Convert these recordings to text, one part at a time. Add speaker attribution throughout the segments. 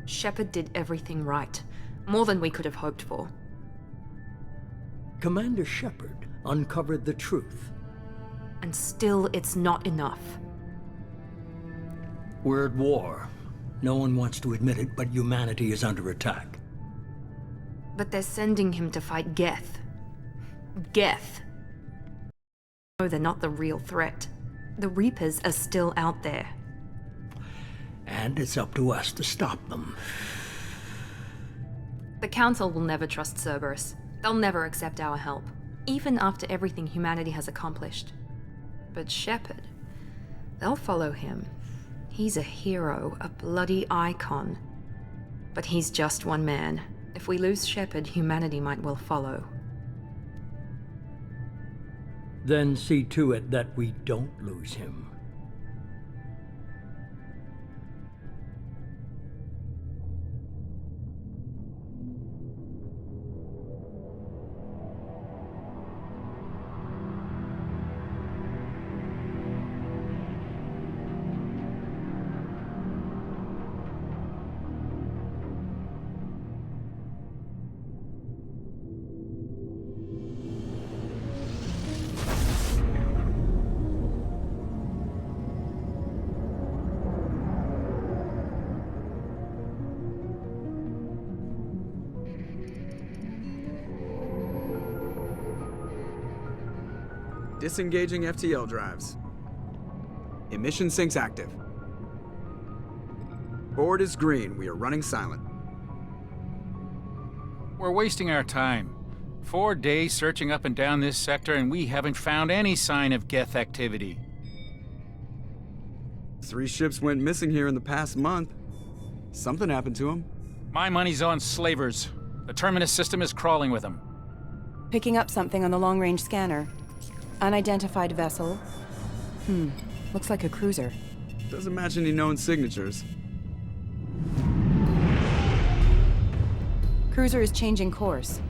Speaker 1: Shepard did everything right. More than we could have hoped for.
Speaker 2: Commander Shepard uncovered the truth.
Speaker 1: And still, it's not enough.
Speaker 2: We're at war. No one wants to admit it, but humanity is under attack.
Speaker 1: But they're sending him to fight Geth. Geth. No, they're not the real threat. The Reapers are still out there.
Speaker 2: And it's up to us to stop them.
Speaker 1: The Council will never trust Cerberus. They'll never accept our help, even after everything humanity has accomplished. But Shepard, they'll follow him. He's a hero, a bloody icon. But he's just one man. If we lose Shepard, humanity might well follow.
Speaker 2: Then see to it that we don't lose him.
Speaker 3: Disengaging FTL drives. Emission sinks active. Board is green. We are running silent.
Speaker 4: We're wasting our time. 4 days searching up and down this sector, and we haven't found any sign of Geth activity.
Speaker 3: 3 ships went missing here in the past month. Something happened to them.
Speaker 4: My money's on slavers. The Terminus system is crawling with them.
Speaker 5: Picking up something on the long-range scanner. Unidentified vessel. Looks like a cruiser.
Speaker 3: Doesn't match any known signatures.
Speaker 5: Cruiser is changing course.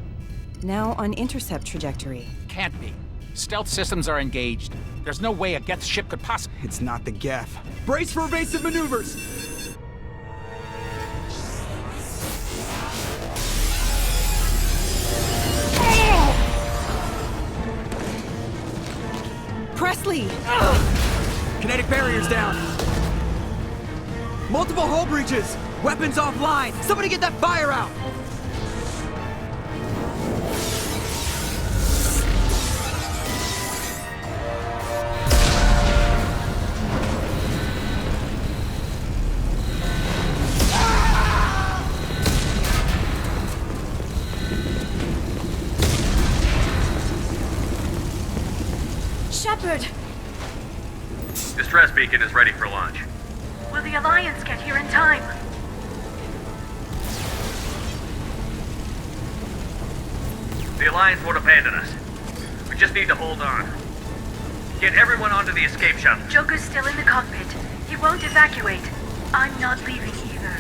Speaker 5: Now on intercept trajectory.
Speaker 4: Can't be. Stealth systems are engaged. There's no way a Geth ship could possibly...
Speaker 3: It's not the Geth. Brace for evasive maneuvers!
Speaker 5: Presley!
Speaker 3: Kinetic barriers down. Multiple hull breaches. Weapons offline. Somebody get that fire out.
Speaker 6: Shepard!
Speaker 7: Distress beacon is ready for launch.
Speaker 6: Will the Alliance get here in time?
Speaker 7: The Alliance won't abandon us. We just need to hold on. Get everyone onto the escape shuttle.
Speaker 6: Joker's still in the cockpit. He won't evacuate. I'm not leaving either.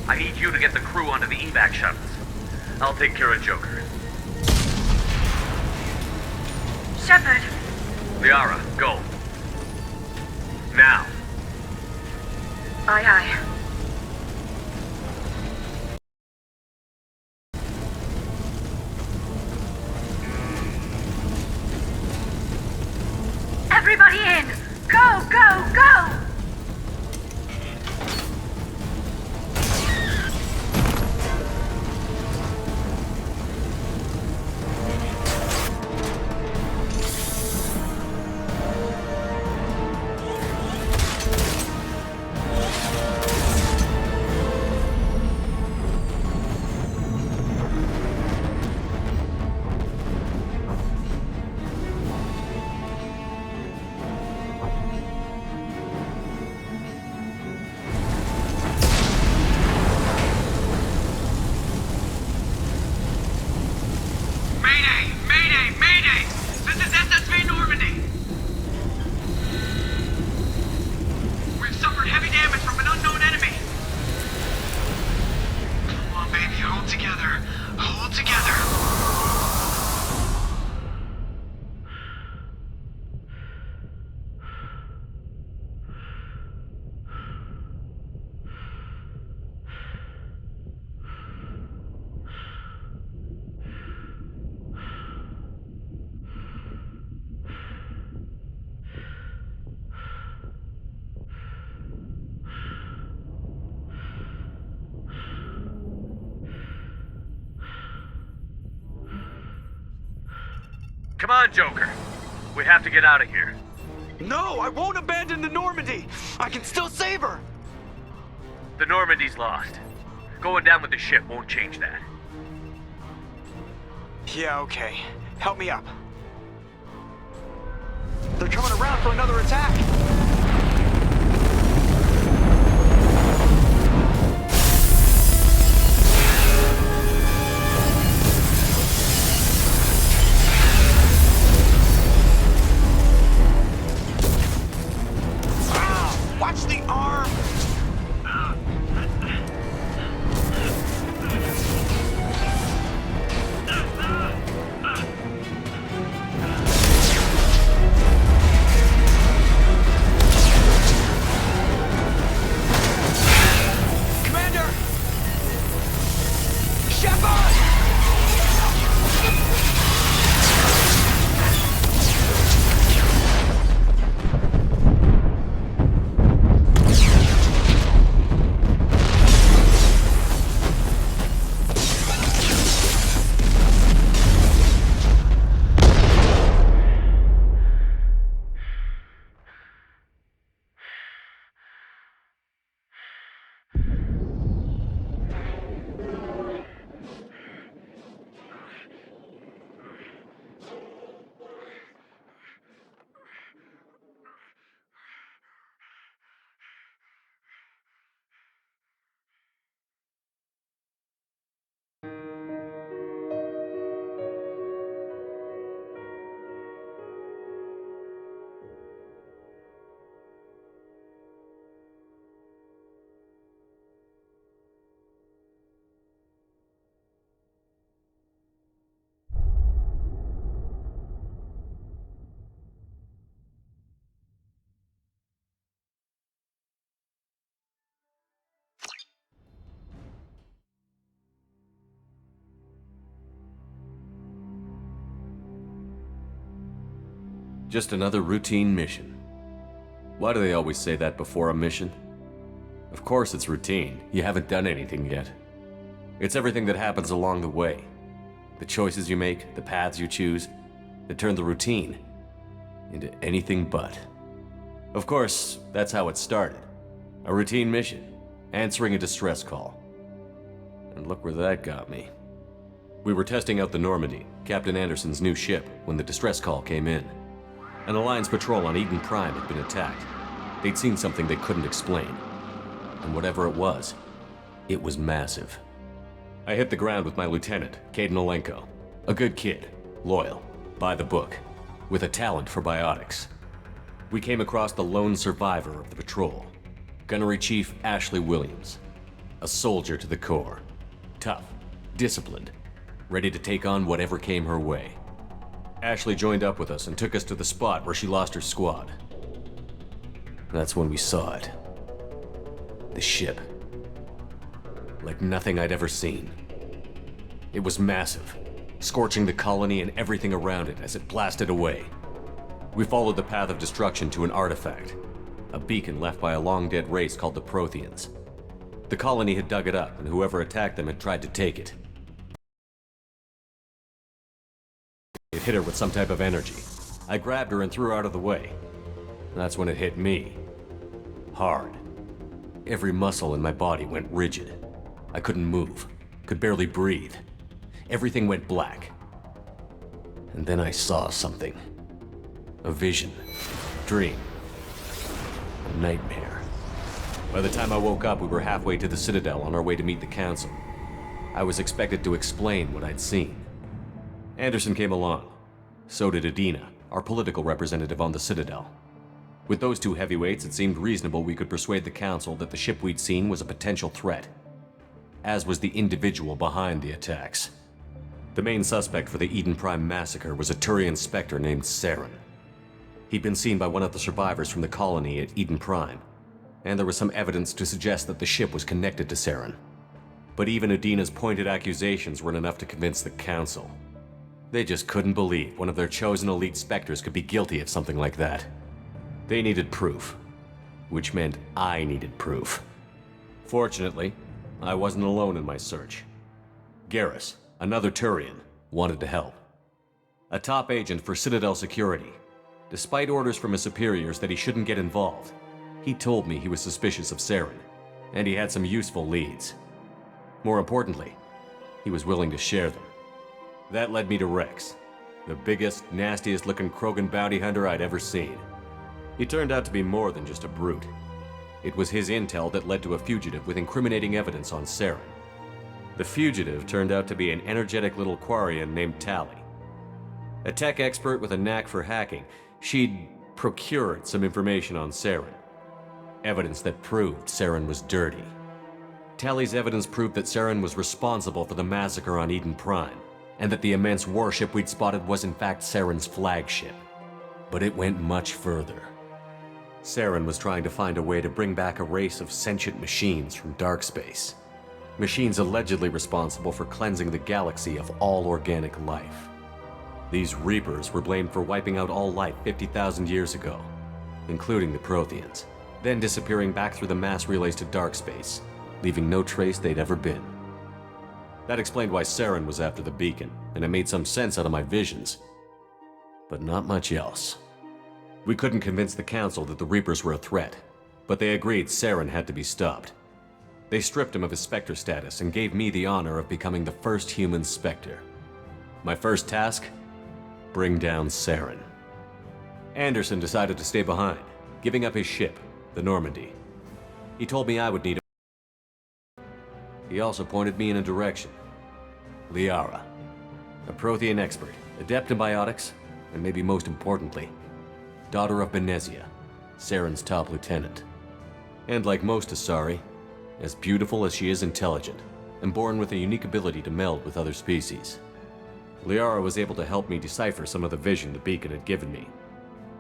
Speaker 7: I need you to get the crew onto the evac shuttles. I'll take care of Joker.
Speaker 6: Shepard!
Speaker 7: Liara, go. Now.
Speaker 6: Aye, aye. Everybody in! Go, go, go!
Speaker 7: Come on, Joker. We have to get out of here.
Speaker 3: No, I won't abandon the Normandy! I can still save her!
Speaker 7: The Normandy's lost. Going down with the ship won't change that.
Speaker 3: Yeah, okay. Help me up. They're coming around for another attack! Watch the arm! Commander! Shepard!
Speaker 8: Just another routine mission. Why do they always say that before a mission? Of course it's routine. You haven't done anything yet. It's everything that happens along the way. The choices you make, the paths you choose, that turn the routine into anything but. Of course, that's how it started. A routine mission, answering a distress call. And look where that got me. We were testing out the Normandy, Captain Anderson's new ship, when the distress call came in. An Alliance patrol on Eden Prime had been attacked. They'd seen something they couldn't explain. And whatever it was massive. I hit the ground with my lieutenant, Caden Olenko. A good kid, loyal, by the book, with a talent for biotics. We came across the lone survivor of the patrol, Gunnery Chief Ashley Williams. A soldier to the core. Tough, disciplined, ready to take on whatever came her way. Ashley joined up with us and took us to the spot where she lost her squad. That's when we saw it. The ship. Like nothing I'd ever seen. It was massive, scorching the colony and everything around it as it blasted away. We followed the path of destruction to an artifact, a beacon left by a long-dead race called the Protheans. The colony had dug it up, and whoever attacked them had tried to take it. It hit her with some type of energy. I grabbed her and threw her out of the way. That's when it hit me. Hard. Every muscle in my body went rigid. I couldn't move, could barely breathe. Everything went black. And then I saw something. A vision. Dream. A nightmare. By the time I woke up, we were halfway to the Citadel on our way to meet the Council. I was expected to explain what I'd seen. Anderson came along. So did Adina, our political representative on the Citadel. With those two heavyweights, it seemed reasonable we could persuade the Council that the ship we'd seen was a potential threat, as was the individual behind the attacks. The main suspect for the Eden Prime massacre was a Turian Spectre named Saren. He'd been seen by one of the survivors from the colony at Eden Prime, and there was some evidence to suggest that the ship was connected to Saren. But even Adina's pointed accusations weren't enough to convince the Council. They just couldn't believe one of their chosen elite Spectres could be guilty of something like that. They needed proof, which meant I needed proof. Fortunately, I wasn't alone in my search. Garrus, another Turian, wanted to help. a top agent for Citadel Security. Despite orders from his superiors that he shouldn't get involved, he told me he was suspicious of Saren, and he had some useful leads. More importantly, he was willing to share them. That led me to Rex, the biggest, nastiest-looking Krogan bounty hunter I'd ever seen. He turned out to be more than just a brute. It was his intel that led to a fugitive with incriminating evidence on Saren. The fugitive turned out to be an energetic little Quarian named Tali. A tech expert with a knack for hacking, she'd procured some information on Saren. Evidence that proved Saren was dirty. Tali's evidence proved that Saren was responsible for the massacre on Eden Prime, and that the immense warship we'd spotted was in fact Saren's flagship. But it went much further. Saren was trying to find a way to bring back a race of sentient machines from dark space. Machines allegedly responsible for cleansing the galaxy of all organic life. These Reapers were blamed for wiping out all life 50,000 years ago, including the Protheans, then disappearing back through the mass relays to dark space, leaving no trace they'd ever been. That explained why Saren was after the beacon, and it made some sense out of my visions. But not much else. We couldn't convince the Council that the Reapers were a threat, but they agreed Saren had to be stopped. They stripped him of his Spectre status and gave me the honor of becoming the first human Spectre. My first task? Bring down Saren. Anderson decided to stay behind, giving up his ship, the Normandy. He told me I would need a... He also pointed me in a direction. Liara, a Prothean expert, adept in biotics, and maybe most importantly, daughter of Benezia, Saren's top lieutenant. And like most Asari, as beautiful as she is intelligent, and born with a unique ability to meld with other species. Liara was able to help me decipher some of the vision the beacon had given me.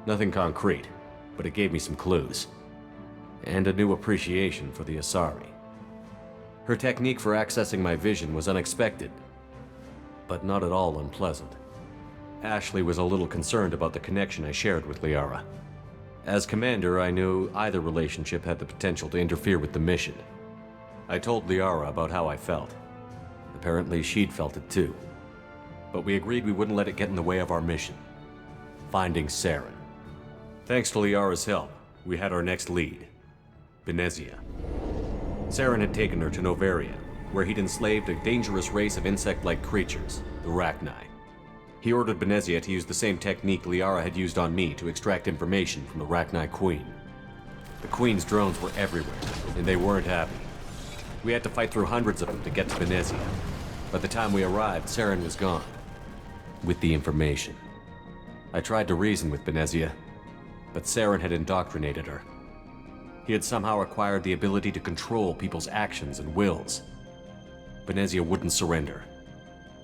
Speaker 8: Nothing concrete, but it gave me some clues. And a new appreciation for the Asari. Her technique for accessing my vision was unexpected, but not at all unpleasant. Ashley was a little concerned about the connection I shared with Liara. As commander, I knew either relationship had the potential to interfere with the mission. I told Liara about how I felt. Apparently, she'd felt it too. But we agreed we wouldn't let it get in the way of our mission. Finding Saren. Thanks to Liara's help, we had our next lead. Benezia. Saren had taken her to Novaria, where he'd enslaved a dangerous race of insect-like creatures, the Rachni. He ordered Benezia to use the same technique Liara had used on me to extract information from the Rachni Queen. The Queen's drones were everywhere, and they weren't happy. We had to fight through hundreds of them to get to Benezia. By the time we arrived, Saren was gone. With the information. I tried to reason with Benezia, but Saren had indoctrinated her. He had somehow acquired the ability to control people's actions and wills. Benezia wouldn't surrender,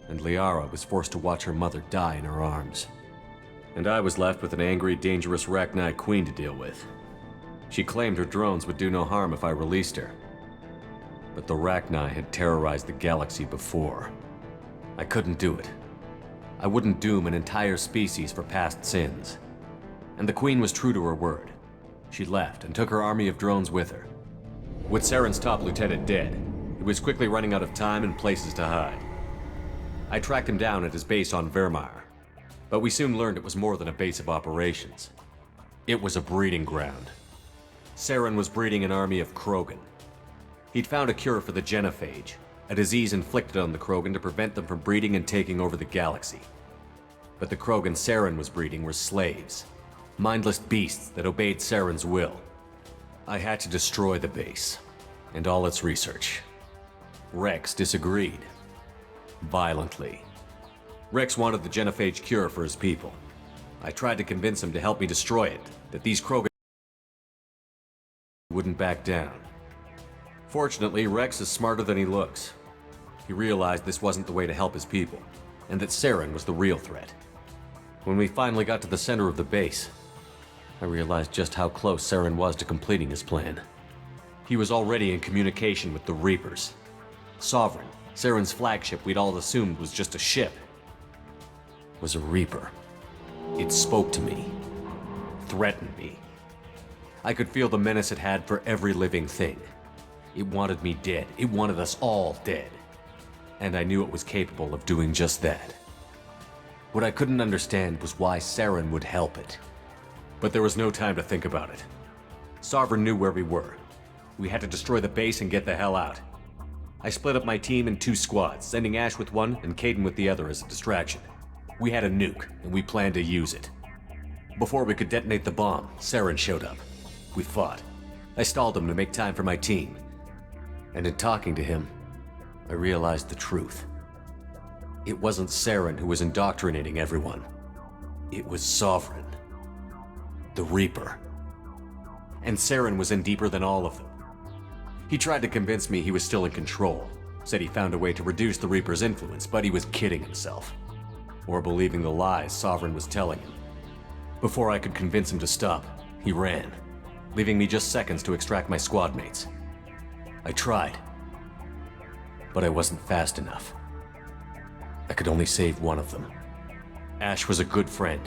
Speaker 8: and Liara was forced to watch her mother die in her arms. And I was left with an angry, dangerous Rachni Queen to deal with. She claimed her drones would do no harm if I released her. But the Rachni had terrorized the galaxy before. I couldn't do it. I wouldn't doom an entire species for past sins. And the Queen was true to her word. She left and took her army of drones with her. With Saren's top lieutenant dead, he was quickly running out of time and places to hide. I tracked him down at his base on Vermeer, but we soon learned it was more than a base of operations. It was a breeding ground. Saren was breeding an army of Krogan. He'd found a cure for the genophage, a disease inflicted on the Krogan to prevent them from breeding and taking over the galaxy. But the Krogan Saren was breeding were slaves, mindless beasts that obeyed Saren's will. I had to destroy the base, and all its research. Rex disagreed. Violently. Rex wanted the genophage cure for his people. I tried to convince him to help me destroy it, that these Krogan wouldn't back down. Fortunately, Rex is smarter than he looks. He realized this wasn't the way to help his people, and that Saren was the real threat. When we finally got to the center of the base, I realized just how close Saren was to completing his plan. He was already in communication with the Reapers. Sovereign, Saren's flagship we'd all assumed was just a ship, was a Reaper. It spoke to me, threatened me. I could feel the menace it had for every living thing. It wanted me dead. It wanted us all dead. And I knew it was capable of doing just that. What I couldn't understand was why Saren would help it. But there was no time to think about it. Sovereign knew where we were. We had to destroy the base and get the hell out. I split up my team in 2 squads, sending Ash with one and Caden with the other as a distraction. We had a nuke, and we planned to use it. Before we could detonate the bomb, Saren showed up. We fought. I stalled him to make time for my team. And in talking to him, I realized the truth. It wasn't Saren who was indoctrinating everyone. It was Sovereign. The Reaper. And Saren was in deeper than all of them. He tried to convince me he was still in control. Said he found a way to reduce the Reaper's influence, but he was kidding himself. Or believing the lies Sovereign was telling him. Before I could convince him to stop, he ran, leaving me just seconds to extract my squad mates. I tried, but I wasn't fast enough. I could only save one of them. Ash was a good friend,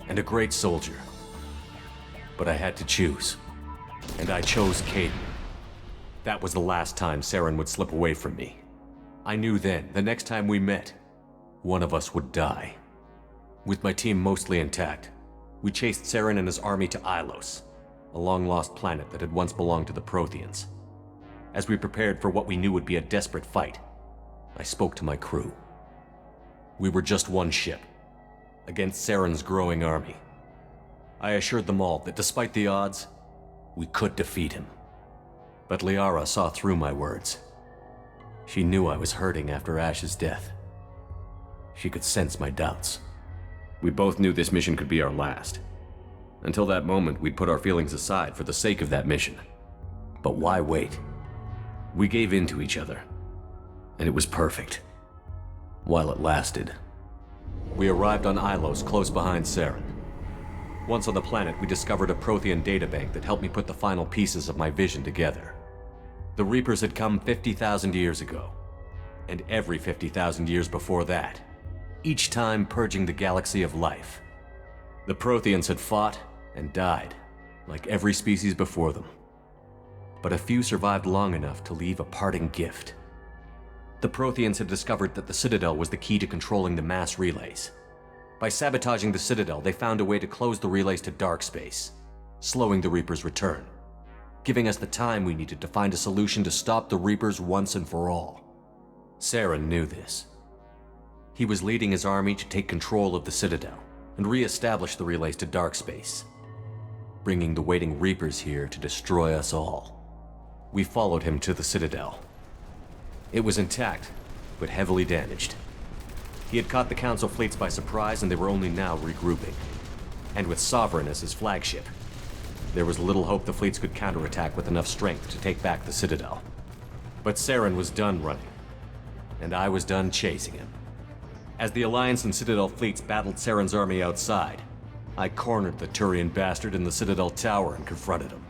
Speaker 8: and a great soldier. But I had to choose, and I chose Caden. That was the last time Saren would slip away from me. I knew then, the next time we met, one of us would die. With my team mostly intact, we chased Saren and his army to Ilos, a long-lost planet that had once belonged to the Protheans. As we prepared for what we knew would be a desperate fight, I spoke to my crew. We were just one ship, against Saren's growing army. I assured them all that despite the odds, we could defeat him. But Liara saw through my words. She knew I was hurting after Ash's death. She could sense my doubts. We both knew this mission could be our last. Until that moment, we'd put our feelings aside for the sake of that mission. But why wait? We gave in to each other, and it was perfect. While it lasted. We arrived on Ilos close behind Saren. Once on the planet, we discovered a Prothean databank that helped me put the final pieces of my vision together. The Reapers had come 50,000 years ago, and every 50,000 years before that, each time purging the galaxy of life. The Protheans had fought and died, like every species before them. But a few survived long enough to leave a parting gift. The Protheans had discovered that the Citadel was the key to controlling the mass relays. By sabotaging the Citadel, they found a way to close the relays to dark space, slowing the Reaper's return, giving us the time we needed to find a solution to stop the Reapers once and for all. Saren knew this. He was leading his army to take control of the Citadel and re-establish the relays to dark space, bringing the waiting Reapers here to destroy us all. We followed him to the Citadel. It was intact, but heavily damaged. He had caught the Council fleets by surprise, and they were only now regrouping. And with Sovereign as his flagship, there was little hope the fleets could counterattack with enough strength to take back the Citadel. But Saren was done running, and I was done chasing him. As the Alliance and Citadel fleets battled Saren's army outside, I cornered the Turian bastard in the Citadel tower and confronted him.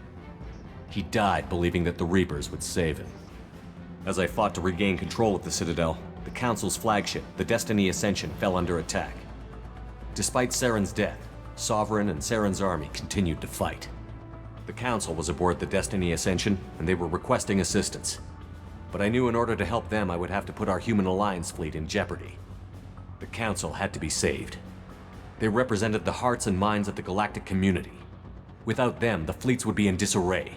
Speaker 8: He died believing that the Reapers would save him. As I fought to regain control of the Citadel, the Council's flagship, the Destiny Ascension, fell under attack. Despite Saren's death, Sovereign and Saren's army continued to fight. The Council was aboard the Destiny Ascension, and they were requesting assistance. But I knew in order to help them, I would have to put our human Alliance fleet in jeopardy. The Council had to be saved. They represented the hearts and minds of the galactic community. Without them, the fleets would be in disarray.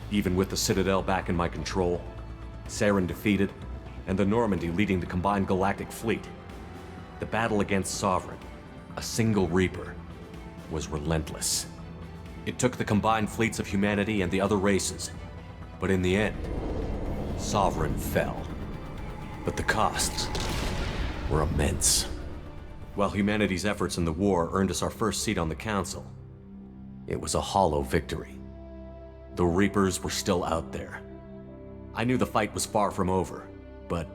Speaker 8: Even with the Citadel back in my control, Saren defeated, and the Normandy leading the combined galactic fleet, the battle against Sovereign, a single Reaper, was relentless. It took the combined fleets of humanity and the other races, but in the end, Sovereign fell. But the costs were immense. While humanity's efforts in the war earned us our first seat on the Council, it was a hollow victory. The Reapers were still out there. I knew the fight was far from over, but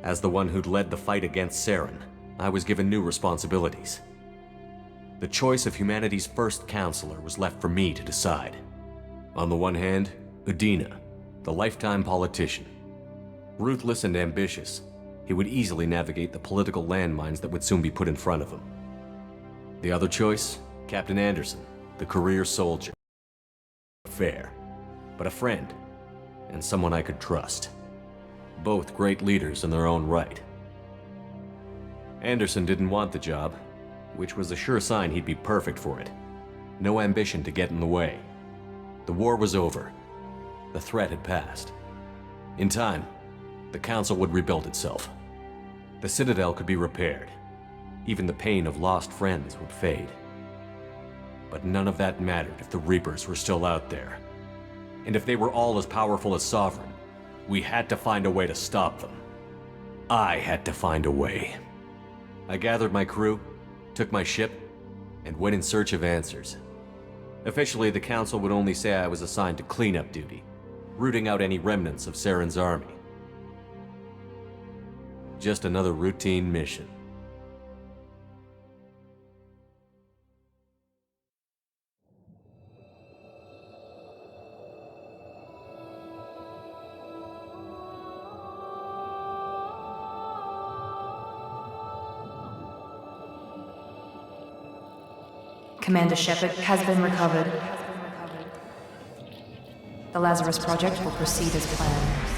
Speaker 8: as the one who'd led the fight against Saren, I was given new responsibilities. The choice of humanity's first counselor was left for me to decide. On the one hand, Udina, the lifetime politician. Ruthless and ambitious, he would easily navigate the political landmines that would soon be put in front of him. The other choice, Captain Anderson, the career soldier. Fair, but a friend, and someone I could trust. Both great leaders in their own right. Anderson didn't want the job, which was a sure sign he'd be perfect for it. No ambition to get in the way. The war was over. The threat had passed. In time, the Council would rebuild itself. The Citadel could be repaired. Even the pain of lost friends would fade. But none of that mattered if the Reapers were still out there. And if they were all as powerful as Sovereign, we had to find a way to stop them. I had to find a way. I gathered my crew, took my ship, and went in search of answers. Officially, the Council would only say I was assigned to cleanup duty, rooting out any remnants of Saren's army. Just another routine mission.
Speaker 1: Commander Shepard has been recovered. The Lazarus Project will proceed as planned.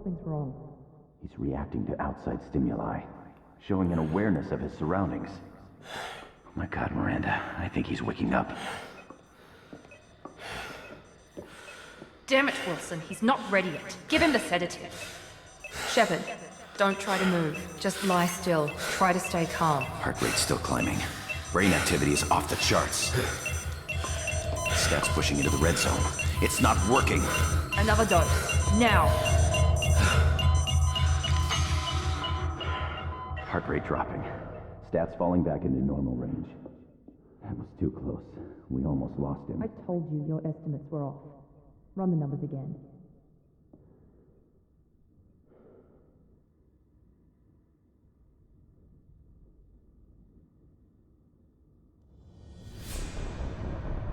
Speaker 1: Something's wrong.
Speaker 9: He's reacting to outside stimuli, showing an awareness of his surroundings. Oh my God, Miranda, I think he's waking up.
Speaker 1: Damn it, Wilson, he's not ready yet. Give him the sedative. Shepard, don't try to move. Just lie still. Try to stay calm.
Speaker 9: Heart rate's still climbing. Brain activity is off the charts. Stats pushing into the red zone. It's not working.
Speaker 1: Another dose. Now.
Speaker 9: Heart rate dropping. Stats falling back into normal range. That was too close. We almost lost him.
Speaker 1: I told you your estimates were off. Run the numbers again.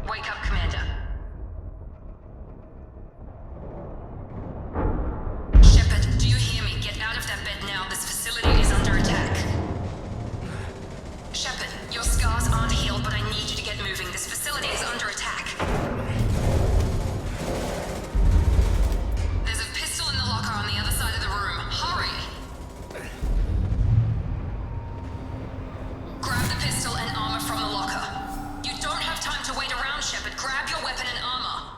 Speaker 6: Wake up, Commander. Shepard, do you hear me? Get out of that bed now. This facility is under attack. Shepard, your scars aren't healed, but I need you to get moving. This facility is under attack. There's a pistol in the locker on the other side of the room. Hurry! Grab the pistol and armor from the locker. You don't have time to wait around, Shepard. Grab your weapon and armor.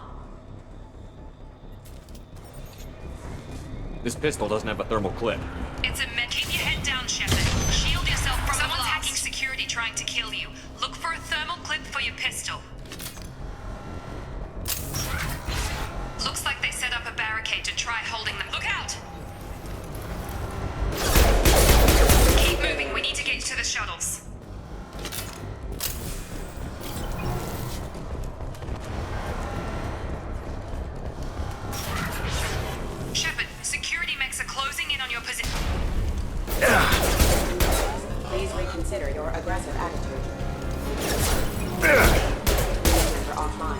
Speaker 8: This pistol doesn't have a thermal clip.
Speaker 6: It's a med. Keep your head down, Shepard. Shield yourself from someone's hacking security trying to kill you. Look for a thermal clip for your pistol. Looks like they set up a barricade to try holding them. Look out! Keep moving. We need to get to the shuttles. Shepard, security mechs are closing in on your position.
Speaker 5: Please reconsider your aggressive attitude. Center offline.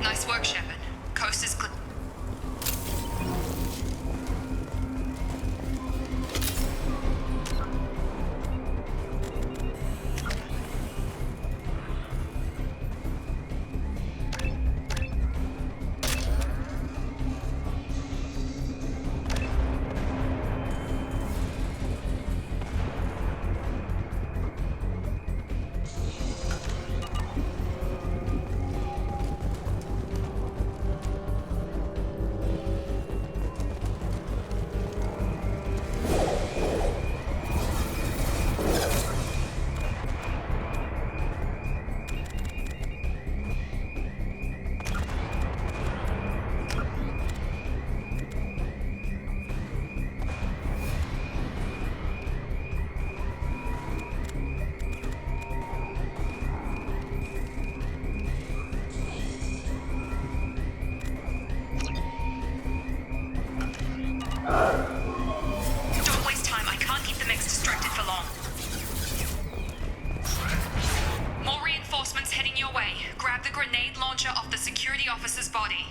Speaker 6: Nice work, Shepard. Coast is clear. Don't waste time. I can't keep the mechs distracted for long. More reinforcements heading your way. Grab the grenade launcher off the security officer's body.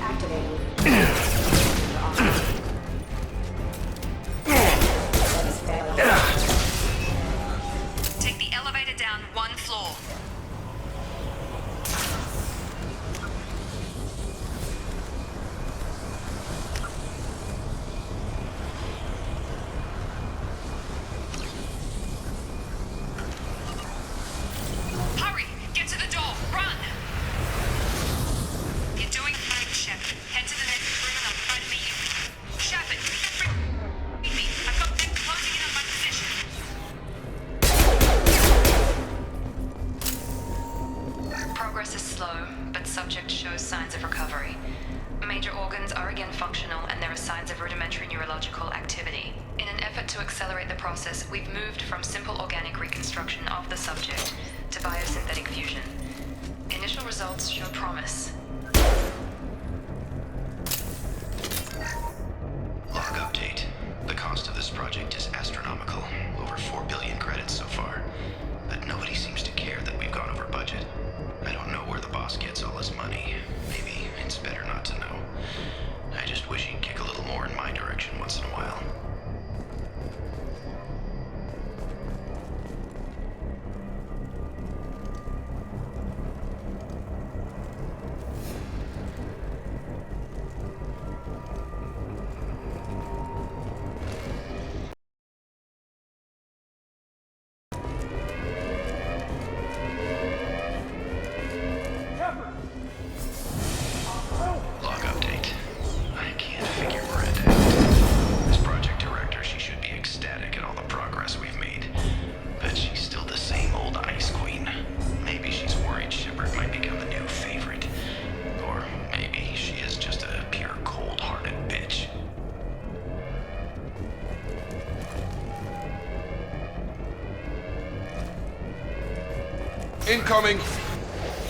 Speaker 5: Activating.
Speaker 6: Take the elevator down one floor. Hurry! Get to the door! Run! You're doing fine, Shepard. Head to the next room and I'll try to meet you. Shepard! Meet me. I've got them closing in on my position. Progress is slow, but subject shows signs of recovery. Major organs are again functional, and there are signs of rudimentary neurological activity. In an effort to accelerate the process, we've moved from simple organic reconstruction of the subject to biosynthetic fusion. Initial results show promise.
Speaker 10: Log update. The cost of this project is astronomical. Over 4 billion credits so far. But nobody seems to care that we've gone over budget. I don't know where the boss gets all his money. Maybe it's better not to know. I just wish he'd kick a little more in my direction once in a while.
Speaker 11: Incoming!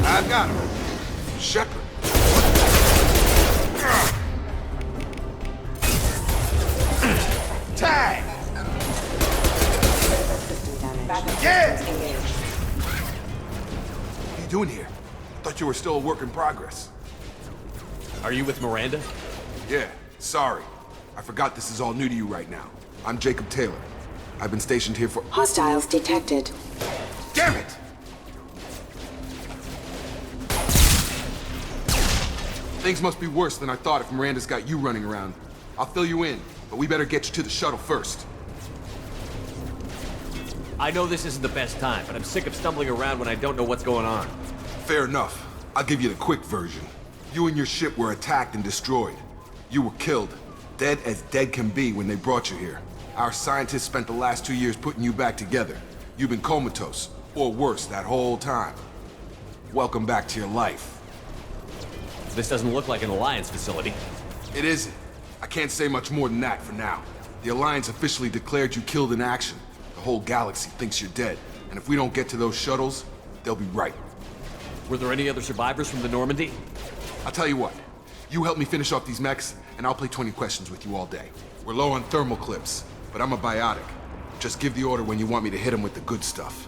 Speaker 11: I've got him. Shepard. Tag! Yeah! What are you doing here? Thought you were still a work in progress.
Speaker 12: Are you with Miranda?
Speaker 11: Yeah, sorry. I forgot this is all new to you right now. I'm Jacob Taylor. I've been stationed here for—
Speaker 13: Hostiles detected.
Speaker 11: Damn it! Things must be worse than I thought if Miranda's got you running around. I'll fill you in, but we better get you to the shuttle first.
Speaker 12: I know this isn't the best time, but I'm sick of stumbling around when I don't know what's going on.
Speaker 11: Fair enough. I'll give you the quick version. You and your ship were attacked and destroyed. You were killed. Dead as dead can be when they brought you here. Our scientists spent the last 2 years putting you back together. You've been comatose, or worse, that whole time. Welcome back to your life.
Speaker 12: This doesn't look like an Alliance facility.
Speaker 11: It isn't. I can't say much more than that for now. The Alliance officially declared you killed in action. The whole galaxy thinks you're dead, and if we don't get to those shuttles, they'll be right.
Speaker 12: Were there any other survivors from the Normandy?
Speaker 11: I'll tell you what. You help me finish off these mechs, and I'll play 20 questions with you all day. We're low on thermal clips, but I'm a biotic. Just give the order when you want me to hit them with the good stuff.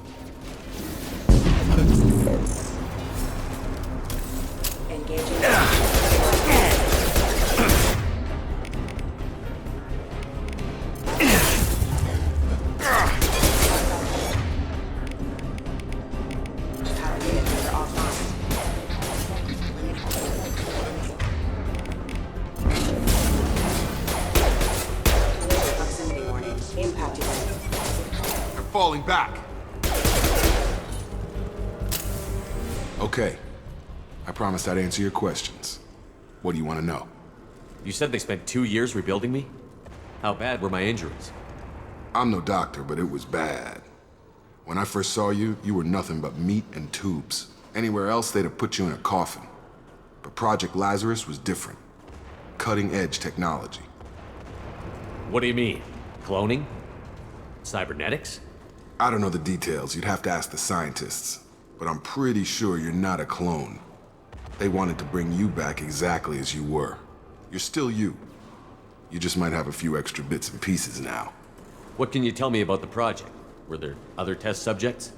Speaker 11: They're falling back. Okay. I promised I'd answer your questions. What do you want to know?
Speaker 12: You said they spent 2 years rebuilding me? How bad were my injuries?
Speaker 11: I'm no doctor, but it was bad. When I first saw you, you were nothing but meat and tubes. Anywhere else, they'd have put you in a coffin. But Project Lazarus was different. Cutting-edge technology.
Speaker 12: What do you mean? Cloning? Cybernetics?
Speaker 11: I don't know the details. You'd have to ask the scientists. But I'm pretty sure you're not a clone. They wanted to bring you back exactly as you were. You're still you. You just might have a few extra bits and pieces now.
Speaker 12: What can you tell me about the project? Were there other test subjects?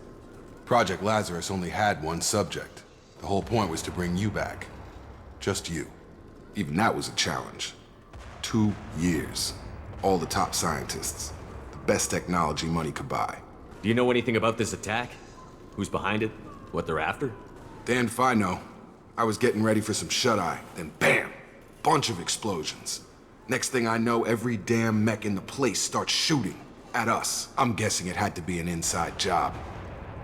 Speaker 11: Project Lazarus only had one subject. The whole point was to bring you back. Just you. Even that was a challenge. 2 years. All the top scientists. The best technology money could buy.
Speaker 12: Do you know anything about this attack? Who's behind it? What they're after?
Speaker 11: Damned if I know. I was getting ready for some shut-eye, then bam! Bunch of explosions. Next thing I know, every damn mech in the place starts shooting. At us. I'm guessing it had to be an inside job.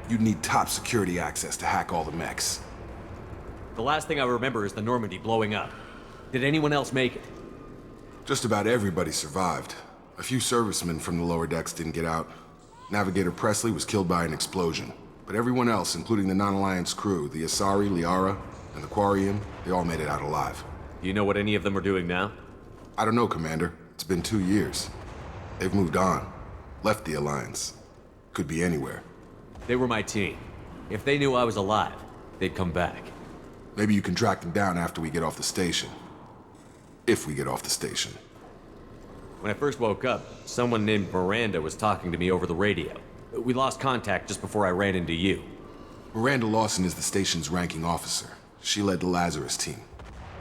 Speaker 11: You'd need top security access to hack all the mechs.
Speaker 12: The last thing I remember is the Normandy blowing up. Did anyone else make it?
Speaker 11: Just about everybody survived. A few servicemen from the lower decks didn't get out. Navigator Presley was killed by an explosion. But everyone else, including the non-Alliance crew, the Asari, Liara, and the Quarian, they all made it out alive.
Speaker 12: Do you know what any of them are doing now?
Speaker 11: I don't know, Commander. It's been 2 years. They've moved on. Left the Alliance. Could be anywhere.
Speaker 12: They were my team. If they knew I was alive, they'd come back.
Speaker 11: Maybe you can track them down after we get off the station. If we get off the station.
Speaker 12: When I first woke up, someone named Miranda was talking to me over the radio. We lost contact just before I ran into you.
Speaker 11: Miranda Lawson is the station's ranking officer. She led the Lazarus team.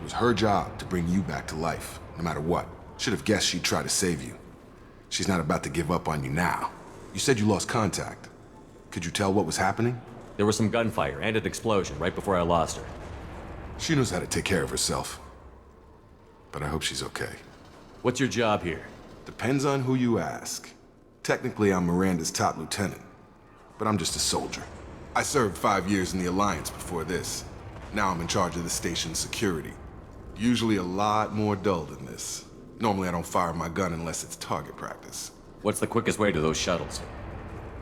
Speaker 11: It was her job to bring you back to life, no matter what. Should have guessed she'd try to save you. She's not about to give up on you now. You said you lost contact. Could you tell what was happening?
Speaker 12: There was some gunfire and an explosion right before I lost her.
Speaker 11: She knows how to take care of herself. But I hope she's okay.
Speaker 12: What's your job here?
Speaker 11: Depends on who you ask. Technically, I'm Miranda's top lieutenant. But I'm just a soldier. I served 5 years in the Alliance before this. Now I'm in charge of the station's security. Usually a lot more dull than this. Normally I don't fire my gun unless it's target practice.
Speaker 12: What's the quickest way to those shuttles?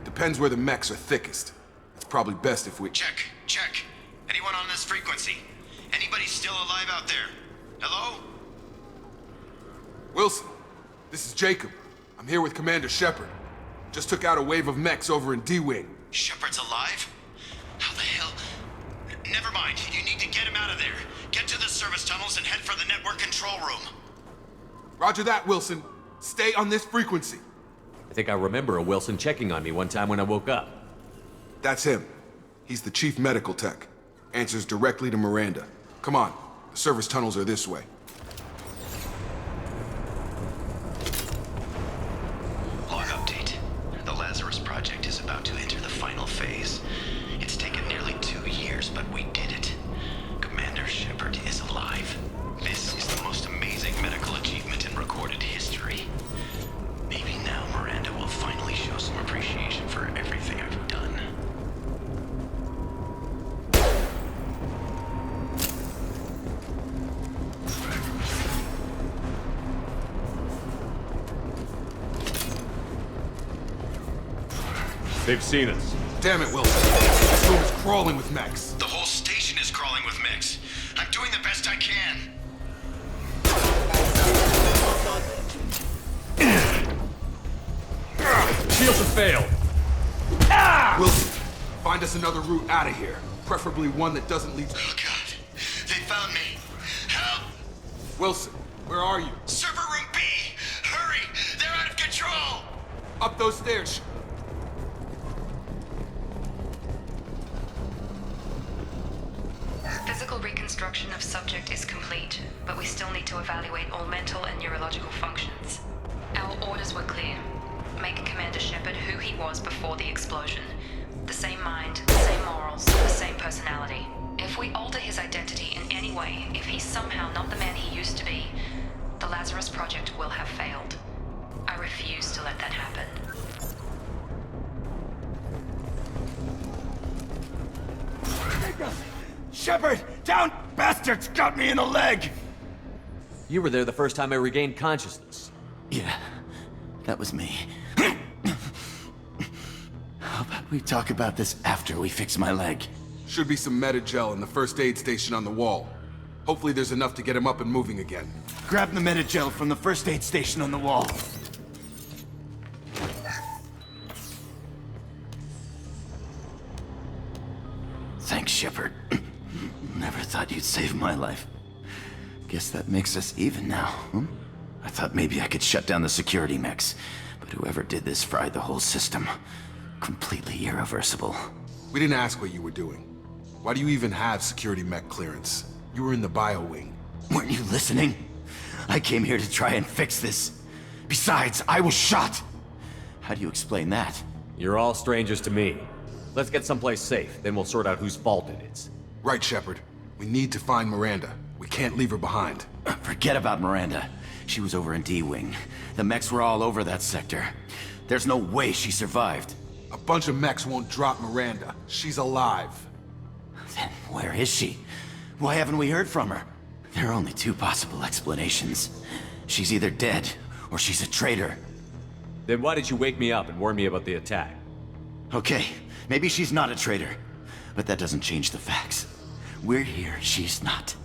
Speaker 11: Depends where the mechs are thickest. It's probably best if we—
Speaker 10: Check. Anyone on this frequency? Anybody still alive out there? Hello?
Speaker 11: Wilson, this is Jacob. I'm here with Commander Shepard. Just took out a wave of mechs over in D-Wing.
Speaker 10: Shepard's alive? How the hell Never mind. You need to get him out of there. Get to the service tunnels and head for the network control room.
Speaker 11: Roger that, Wilson. Stay on this frequency.
Speaker 12: I think I remember a Wilson checking on me one time when I woke up.
Speaker 11: That's him. He's the chief medical tech. Answers directly to Miranda. Come on. The service tunnels are this way.
Speaker 10: Log update. The Lazarus Project is about to enter the final phase. It's taken nearly 2 years, but we did it. Commander Shepard is alive. This is the most amazing medical achievement in recorded history. Maybe now Miranda will finally show some appreciation for everything I've done.
Speaker 12: They've seen us.
Speaker 11: Damn it, Wilson. This room is crawling with mechs.
Speaker 10: The whole station is crawling with mechs. I'm doing the best I can.
Speaker 12: Shields have failed.
Speaker 11: Wilson, find us another route out of here. Preferably one that doesn't lead to...
Speaker 10: Oh, God. They found me. Help!
Speaker 11: Wilson, where are you?
Speaker 10: Server room B! Hurry! They're out of control!
Speaker 11: Up those stairs.
Speaker 6: Physical reconstruction of subject is complete, but we still need to evaluate all mental and neurological functions. Our orders were clear. Make Commander Shepard who he was before the explosion. The same mind, the same morals, the same personality. If we alter his identity in any way, if he's somehow not the man he used to be, the Lazarus Project will have failed. I refuse to let that happen.
Speaker 13: Shepard! Down! Bastards got me in the leg!
Speaker 12: You were there the first time I regained consciousness.
Speaker 13: Yeah, that was me. How about we talk about this after we fix my leg?
Speaker 11: Should be some Metagel in the first aid station on the wall. Hopefully there's enough to get him up and moving again.
Speaker 13: Grab the Metagel from the first aid station on the wall. Thanks, Shepard. Never thought you'd save my life. Guess that makes us even now, hmm? I thought maybe I could shut down the security mechs, but whoever did this fried the whole system. Completely irreversible.
Speaker 11: We didn't ask what you were doing. Why do you even have security mech clearance? You were in the bio wing.
Speaker 13: Weren't you listening? I came here to try and fix this. Besides, I was shot! How do you explain that?
Speaker 12: You're all strangers to me. Let's get someplace safe, then we'll sort out whose fault it is.
Speaker 11: Right, Shepard. We need to find Miranda. We can't leave her behind.
Speaker 13: Forget about Miranda. She was over in D-Wing. The mechs were all over that sector. There's no way she survived.
Speaker 11: A bunch of mechs won't drop Miranda. She's alive.
Speaker 13: Then where is she? Why haven't we heard from her? There are only two possible explanations. She's either dead, or she's a traitor.
Speaker 12: Then why did you wake me up and warn me about the attack?
Speaker 13: Okay, maybe she's not a traitor. But that doesn't change the facts. We're here, she's not.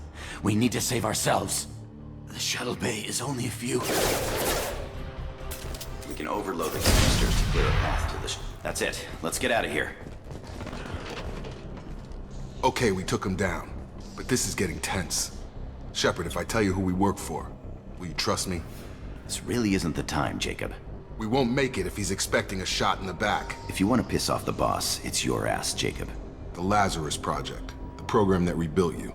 Speaker 13: We need to save ourselves. The shuttle bay is only a few. We can overload the canisters to clear a path to the That's it. Let's get out of here.
Speaker 11: Okay, we took him down. But this is getting tense. Shepard, if I tell you who we work for, will you trust me?
Speaker 13: This really isn't the time, Jacob.
Speaker 11: We won't make it if he's expecting a shot in the back.
Speaker 13: If you want to piss off the boss, it's your ass, Jacob.
Speaker 11: The Lazarus Project, the program that rebuilt you.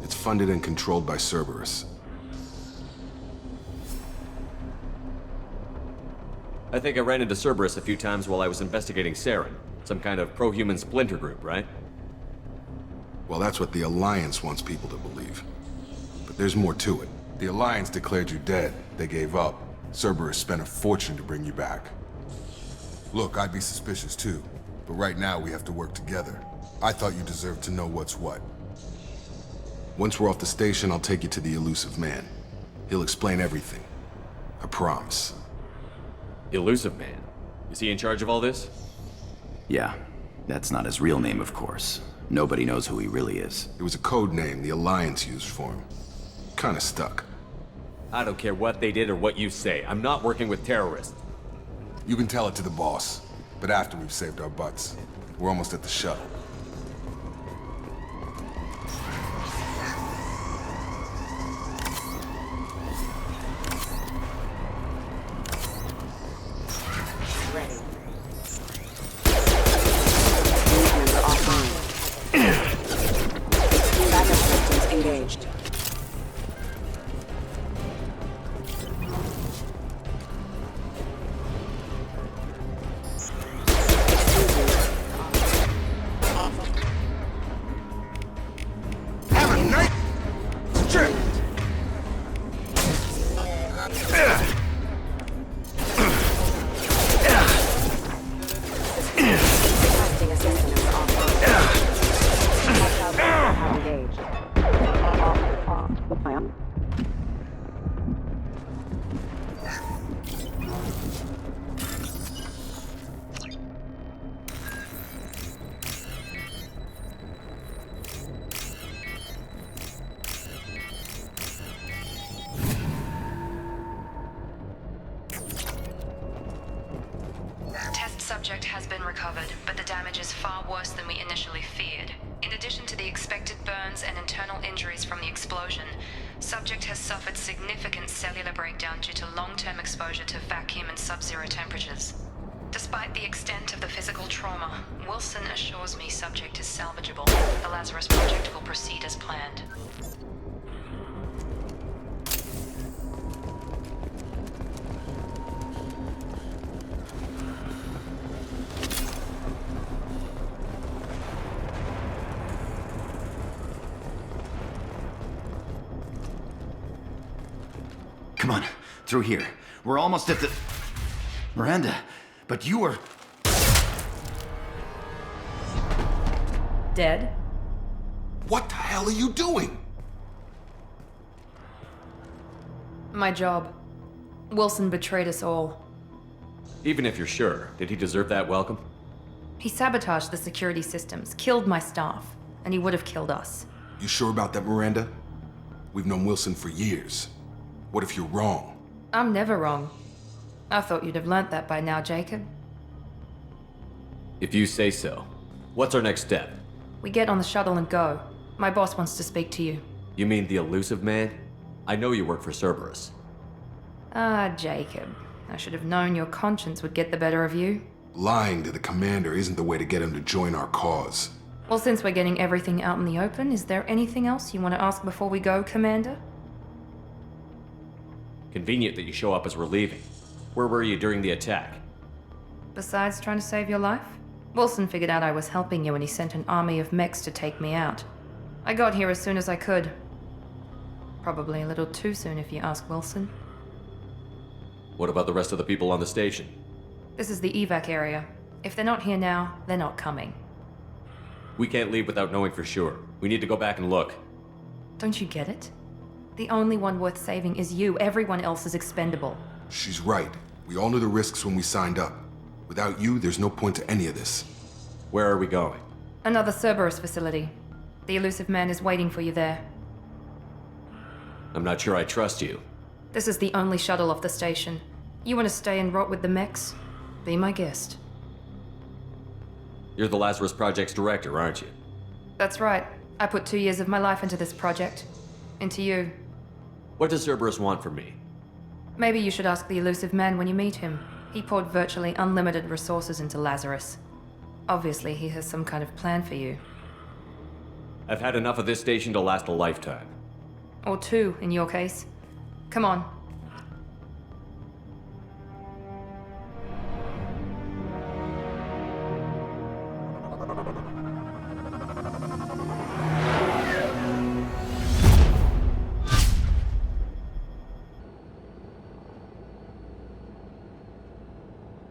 Speaker 11: It's funded and controlled by Cerberus.
Speaker 12: I think I ran into Cerberus a few times while I was investigating Saren. Some kind of pro-human splinter group, right?
Speaker 11: Well, that's what the Alliance wants people to believe. But there's more to it. The Alliance declared you dead. They gave up. Cerberus spent a fortune to bring you back. Look, I'd be suspicious too. But right now, we have to work together. I thought you deserved to know what's what. Once we're off the station, I'll take you to the elusive man. He'll explain everything. I promise.
Speaker 12: Elusive Man? Is he in charge of all this?
Speaker 13: Yeah. That's not his real name, of course. Nobody knows who he really is.
Speaker 11: It was a code name the Alliance used for him. Kinda stuck.
Speaker 12: I don't care what they did or what you say. I'm not working with terrorists.
Speaker 11: You can tell it to the boss, but after we've saved our butts. We're almost at the shuttle.
Speaker 6: Subject has been recovered, but the damage is far worse than we initially feared. In addition to the expected burns and internal injuries from the explosion, Subject has suffered significant cellular breakdown due to long-term exposure to vacuum and sub-zero temperatures. Despite the extent of the physical trauma, Wilson assures me Subject is salvageable. The Lazarus Project will proceed as planned.
Speaker 13: Come on, through here. We're almost at the... Miranda, but you were...
Speaker 1: Dead?
Speaker 11: What the hell are you doing?
Speaker 1: My job. Wilson betrayed us all.
Speaker 12: Even if you're sure, did he deserve that welcome?
Speaker 1: He sabotaged the security systems, killed my staff, and he would have killed us.
Speaker 11: You sure about that, Miranda? We've known Wilson for years. What if you're wrong?
Speaker 1: I'm never wrong. I thought you'd have learnt that by now, Jacob.
Speaker 12: If you say so. What's our next step?
Speaker 1: We get on the shuttle and go. My boss wants to speak to you.
Speaker 12: You mean the elusive man? I know you work for Cerberus.
Speaker 1: Ah, Jacob. I should have known your conscience would get the better of you.
Speaker 11: Lying to the commander isn't the way to get him to join our cause.
Speaker 1: Well, since we're getting everything out in the open, is there anything else you want to ask before we go, Commander?
Speaker 12: Convenient that you show up as we're leaving. Where were you during the attack?
Speaker 1: Besides trying to save your life? Wilson figured out I was helping you and he sent an army of mechs to take me out. I got here as soon as I could. Probably a little too soon if you ask Wilson.
Speaker 12: What about the rest of the people on the station?
Speaker 1: This is the evac area. If they're not here now, they're not coming.
Speaker 12: We can't leave without knowing for sure. We need to go back and look.
Speaker 1: Don't you get it? The only one worth saving is you. Everyone else is expendable.
Speaker 11: She's right. We all knew the risks when we signed up. Without you, there's no point to any of this.
Speaker 12: Where are we going?
Speaker 1: Another Cerberus facility. The elusive man is waiting for you there.
Speaker 12: I'm not sure I trust you.
Speaker 1: This is the only shuttle off the station. You want to stay and rot with the mechs? Be my guest.
Speaker 12: You're the Lazarus Project's director, aren't you?
Speaker 1: That's right. I put 2 years of my life into this project. Into you.
Speaker 12: What does Cerberus want from me?
Speaker 1: Maybe you should ask the elusive man when you meet him. He poured virtually unlimited resources into Lazarus. Obviously, he has some kind of plan for you.
Speaker 12: I've had enough of this station to last a lifetime.
Speaker 1: Or 2, in your case. Come on.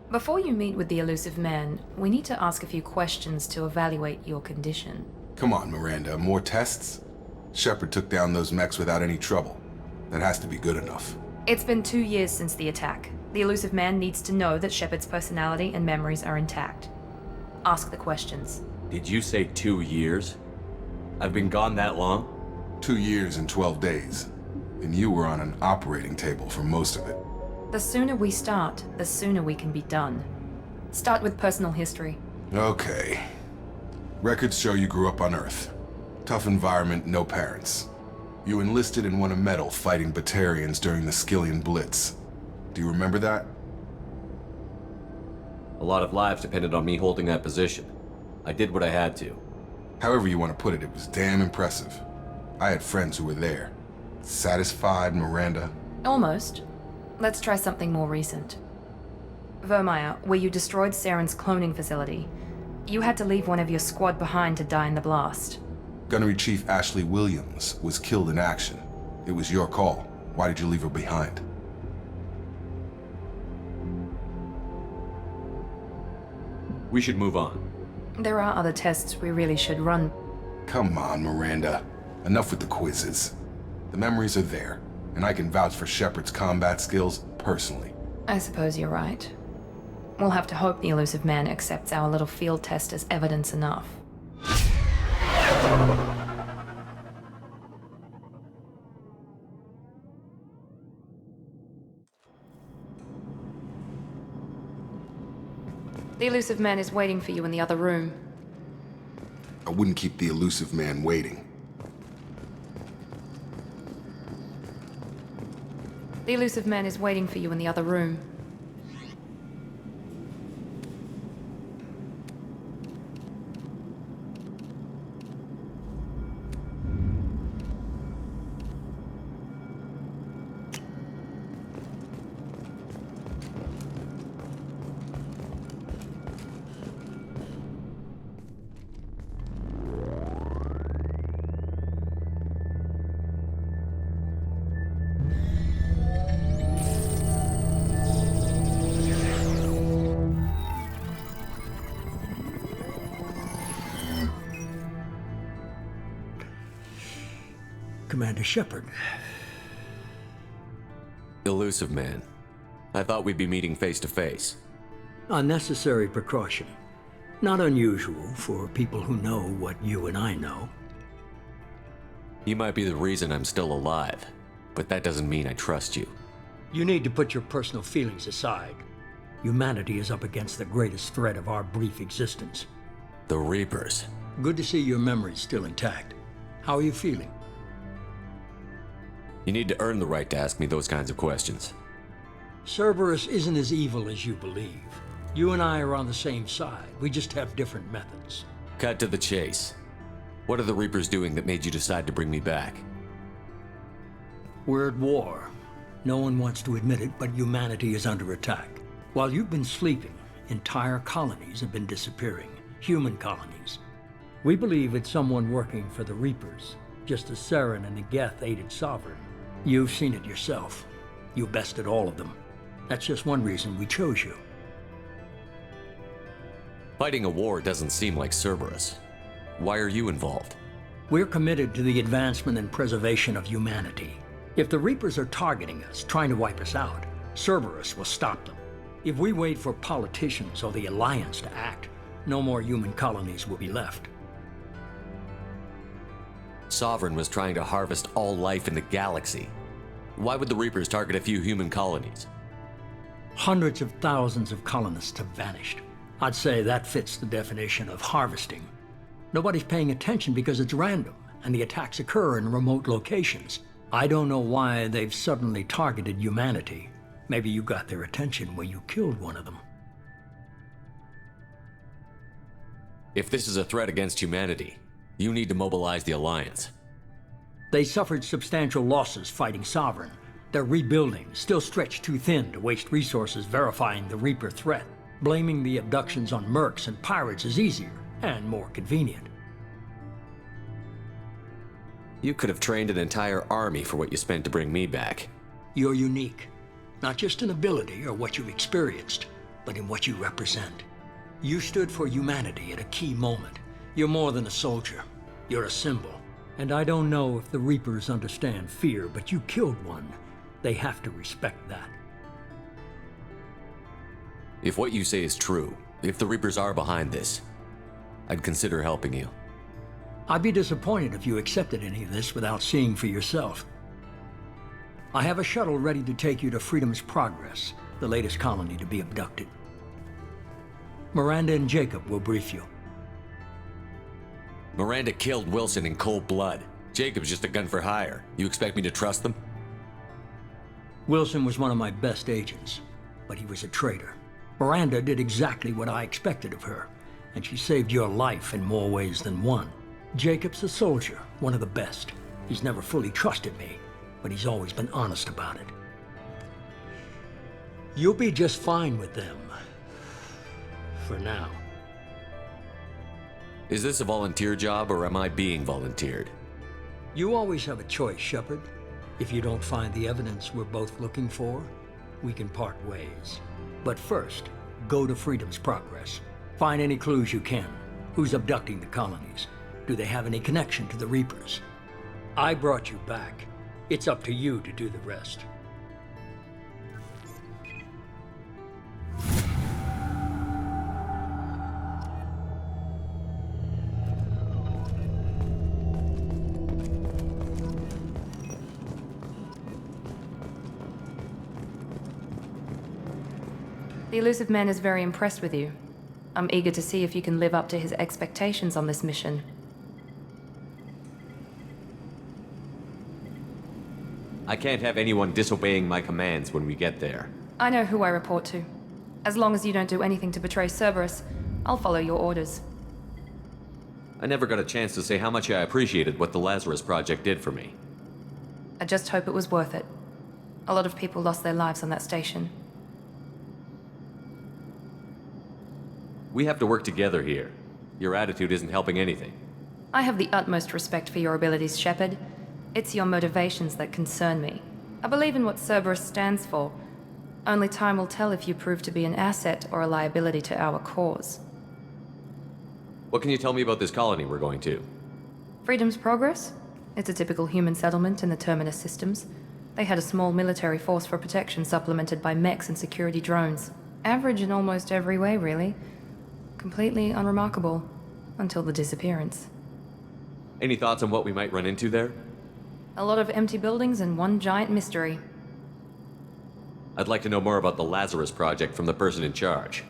Speaker 1: Before you meet with the elusive man, we need to ask a few questions to evaluate your condition.
Speaker 11: Come on, Miranda, more tests? Shepard took down those mechs without any trouble. That has to be good enough.
Speaker 1: It's been 2 years since the attack. The elusive man needs to know that Shepard's personality and memories are intact. Ask the questions.
Speaker 12: Did you say 2 years? I've been gone that long?
Speaker 11: 2 years and 12 days. And you were on an operating table for most of it.
Speaker 1: The sooner we start, the sooner we can be done. Start with personal history.
Speaker 11: Okay. Records show you grew up on Earth. Tough environment, no parents. You enlisted and won a medal fighting Batarians during the Skillian Blitz. Do you remember that?
Speaker 12: A lot of lives depended on me holding that position. I did what I had to.
Speaker 11: However you want to put it, it was damn impressive. I had friends who were there. Satisfied, Miranda?
Speaker 1: Almost. Let's try something more recent. Vermeer, where you destroyed Saren's cloning facility. You had to leave one of your squad behind to die in the blast.
Speaker 11: Gunnery Chief Ashley Williams was killed in action. It was your call. Why did you leave her behind?
Speaker 12: We should move on.
Speaker 1: There are other tests we really should run.
Speaker 11: Come on, Miranda. Enough with the quizzes. The memories are there, and I can vouch for Shepard's combat skills personally.
Speaker 1: I suppose you're right. We'll have to hope the elusive man accepts our little field test as evidence enough. The elusive man is waiting for you in the other room.
Speaker 11: I wouldn't keep the elusive man waiting.
Speaker 1: The elusive man is waiting for you in the other room.
Speaker 2: Commander Shepard.
Speaker 12: Elusive man. I thought we'd be meeting face to face.
Speaker 2: A necessary precaution. Not unusual for people who know what you and I know.
Speaker 12: You might be the reason I'm still alive, but that doesn't mean I trust you.
Speaker 2: You need to put your personal feelings aside. Humanity is up against the greatest threat of our brief existence.
Speaker 12: The Reapers.
Speaker 2: Good to see your memory's still intact. How are you feeling?
Speaker 12: You need to earn the right to ask me those kinds of questions.
Speaker 2: Cerberus isn't as evil as you believe. You and I are on the same side. We just have different methods.
Speaker 12: Cut to the chase. What are the Reapers doing that made you decide to bring me back?
Speaker 2: We're at war. No one wants to admit it, but humanity is under attack. While you've been sleeping, entire colonies have been disappearing. Human colonies. We believe it's someone working for the Reapers, just as Saren and the Geth aided Sovereign. You've seen it yourself. You bested all of them. That's just one reason we chose you.
Speaker 12: Fighting a war doesn't seem like Cerberus. Why are you involved?
Speaker 2: We're committed to the advancement and preservation of humanity. If the Reapers are targeting us, trying to wipe us out, Cerberus will stop them. If we wait for politicians or the Alliance to act, no more human colonies will be left.
Speaker 12: Sovereign was trying to harvest all life in the galaxy. Why would the Reapers target a few human colonies?
Speaker 2: Hundreds of thousands of colonists have vanished. I'd say that fits the definition of harvesting. Nobody's paying attention because it's random, and the attacks occur in remote locations. I don't know why they've suddenly targeted humanity. Maybe you got their attention when you killed one of them.
Speaker 12: If this is a threat against humanity, you need to mobilize the Alliance.
Speaker 2: They suffered substantial losses fighting Sovereign. They're rebuilding, still stretched too thin to waste resources verifying the Reaper threat. Blaming the abductions on mercs and pirates is easier and more convenient.
Speaker 12: You could have trained an entire army for what you spent to bring me back.
Speaker 2: You're unique, not just in ability or what you've experienced, but in what you represent. You stood for humanity at a key moment. You're more than a soldier. You're a symbol. And I don't know if the Reapers understand fear, but you killed one. They have to respect that.
Speaker 12: If what you say is true, if the Reapers are behind this, I'd consider helping you.
Speaker 2: I'd be disappointed if you accepted any of this without seeing for yourself. I have a shuttle ready to take you to Freedom's Progress, the latest colony to be abducted. Miranda and Jacob will brief you.
Speaker 12: Miranda killed Wilson in cold blood. Jacob's just a gun for hire. You expect me to trust them?
Speaker 2: Wilson was one of my best agents, but he was a traitor. Miranda did exactly what I expected of her, and she saved your life in more ways than one. Jacob's a soldier, one of the best. He's never fully trusted me, but he's always been honest about it. You'll be just fine with them. For now.
Speaker 12: Is this a volunteer job, or am I being volunteered?
Speaker 2: You always have a choice, Shepard. If you don't find the evidence we're both looking for, we can part ways. But first, go to Freedom's Progress. Find any clues you can. Who's abducting the colonies? Do they have any connection to the Reapers? I brought you back. It's up to you to do the rest.
Speaker 1: The elusive man is very impressed with you. I'm eager to see if you can live up to his expectations on this mission.
Speaker 12: I can't have anyone disobeying my commands when we get there.
Speaker 1: I know who I report to. As long as you don't do anything to betray Cerberus, I'll follow your orders.
Speaker 12: I never got a chance to say how much I appreciated what the Lazarus Project did for me.
Speaker 1: I just hope it was worth it. A lot of people lost their lives on that station.
Speaker 12: We have to work together here. Your attitude isn't helping anything.
Speaker 1: I have the utmost respect for your abilities, Shepard. It's your motivations that concern me. I believe in what Cerberus stands for. Only time will tell if you prove to be an asset or a liability to our cause.
Speaker 12: What can you tell me about this colony we're going to?
Speaker 1: Freedom's Progress? It's a typical human settlement in the Terminus systems. They had a small military force for protection supplemented by mechs and security drones. Average in almost every way, really. Completely unremarkable. Until the disappearance.
Speaker 12: Any thoughts on what we might run into there?
Speaker 1: A lot of empty buildings and one giant mystery.
Speaker 12: I'd like to know more about the Lazarus Project from the person in charge.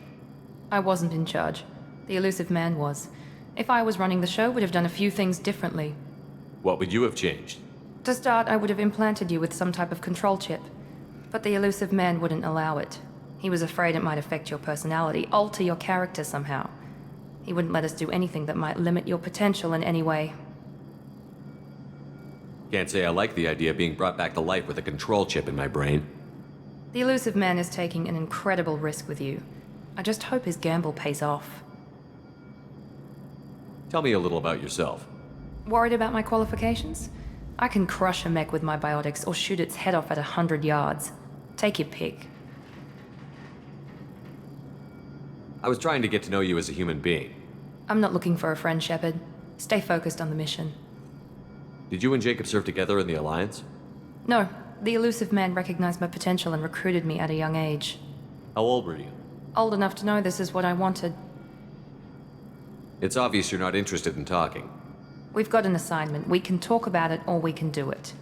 Speaker 1: I wasn't in charge. The elusive man was. If I was running the show, would have done a few things differently.
Speaker 12: What would you have changed?
Speaker 1: To start, I would have implanted you with some type of control chip. But the elusive man wouldn't allow it. He was afraid it might affect your personality, alter your character somehow. He wouldn't let us do anything that might limit your potential in any way.
Speaker 12: Can't say I like the idea of being brought back to life with a control chip in my brain.
Speaker 1: The elusive man is taking an incredible risk with you. I just hope his gamble pays off.
Speaker 12: Tell me a little about yourself.
Speaker 1: Worried about my qualifications? I can crush a mech with my biotics or shoot its head off at 100 yards. Take your pick.
Speaker 12: I was trying to get to know you as a human being.
Speaker 1: I'm not looking for a friend, Shepard. Stay focused on the mission.
Speaker 12: Did you and Jacob serve together in the Alliance?
Speaker 1: No. The elusive man recognized my potential and recruited me at a young age.
Speaker 12: How old were you?
Speaker 1: Old enough to know this is what I wanted.
Speaker 12: It's obvious you're not interested in talking.
Speaker 1: We've got an assignment. We can talk about it or we can do it.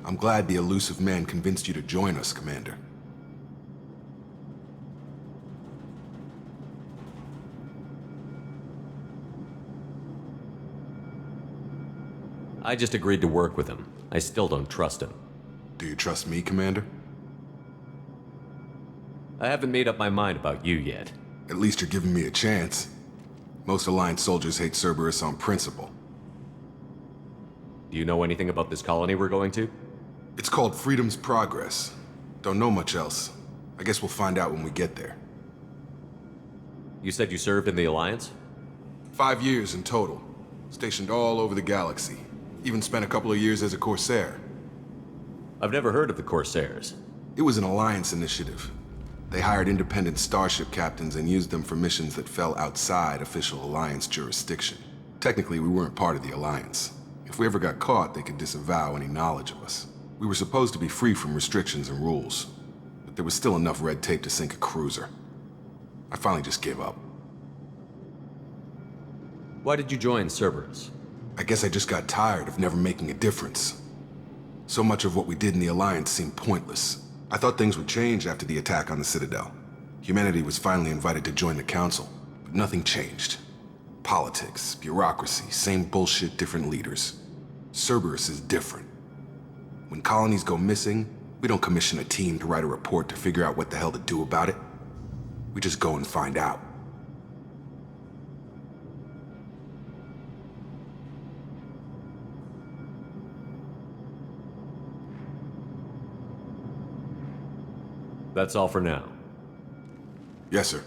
Speaker 11: I'm glad the elusive man convinced you to join us, Commander.
Speaker 12: I just agreed to work with him. I still don't trust him.
Speaker 11: Do you trust me, Commander?
Speaker 12: I haven't made up my mind about you yet.
Speaker 11: At least you're giving me a chance. Most Alliance soldiers hate Cerberus on principle.
Speaker 12: Do you know anything about this colony we're going to?
Speaker 11: It's called Freedom's Progress. Don't know much else. I guess we'll find out when we get there.
Speaker 12: You said you served in the Alliance?
Speaker 11: 5 years in total. Stationed all over the galaxy. Even spent a couple of years as a Corsair.
Speaker 12: I've never heard of the Corsairs.
Speaker 11: It was an Alliance initiative. They hired independent starship captains and used them for missions that fell outside official Alliance jurisdiction. Technically, we weren't part of the Alliance. If we ever got caught, they could disavow any knowledge of us. We were supposed to be free from restrictions and rules, but there was still enough red tape to sink a cruiser. I finally just gave up.
Speaker 12: Why did you join Cerberus?
Speaker 11: I guess I just got tired of never making a difference. So much of what we did in the Alliance seemed pointless. I thought things would change after the attack on the Citadel. Humanity was finally invited to join the Council, but nothing changed. Politics, bureaucracy, same bullshit, different leaders. Cerberus is different. When colonies go missing, we don't commission a team to write a report to figure out what the hell to do about it. We just go and find out.
Speaker 12: That's all for now.
Speaker 11: Yes, sir.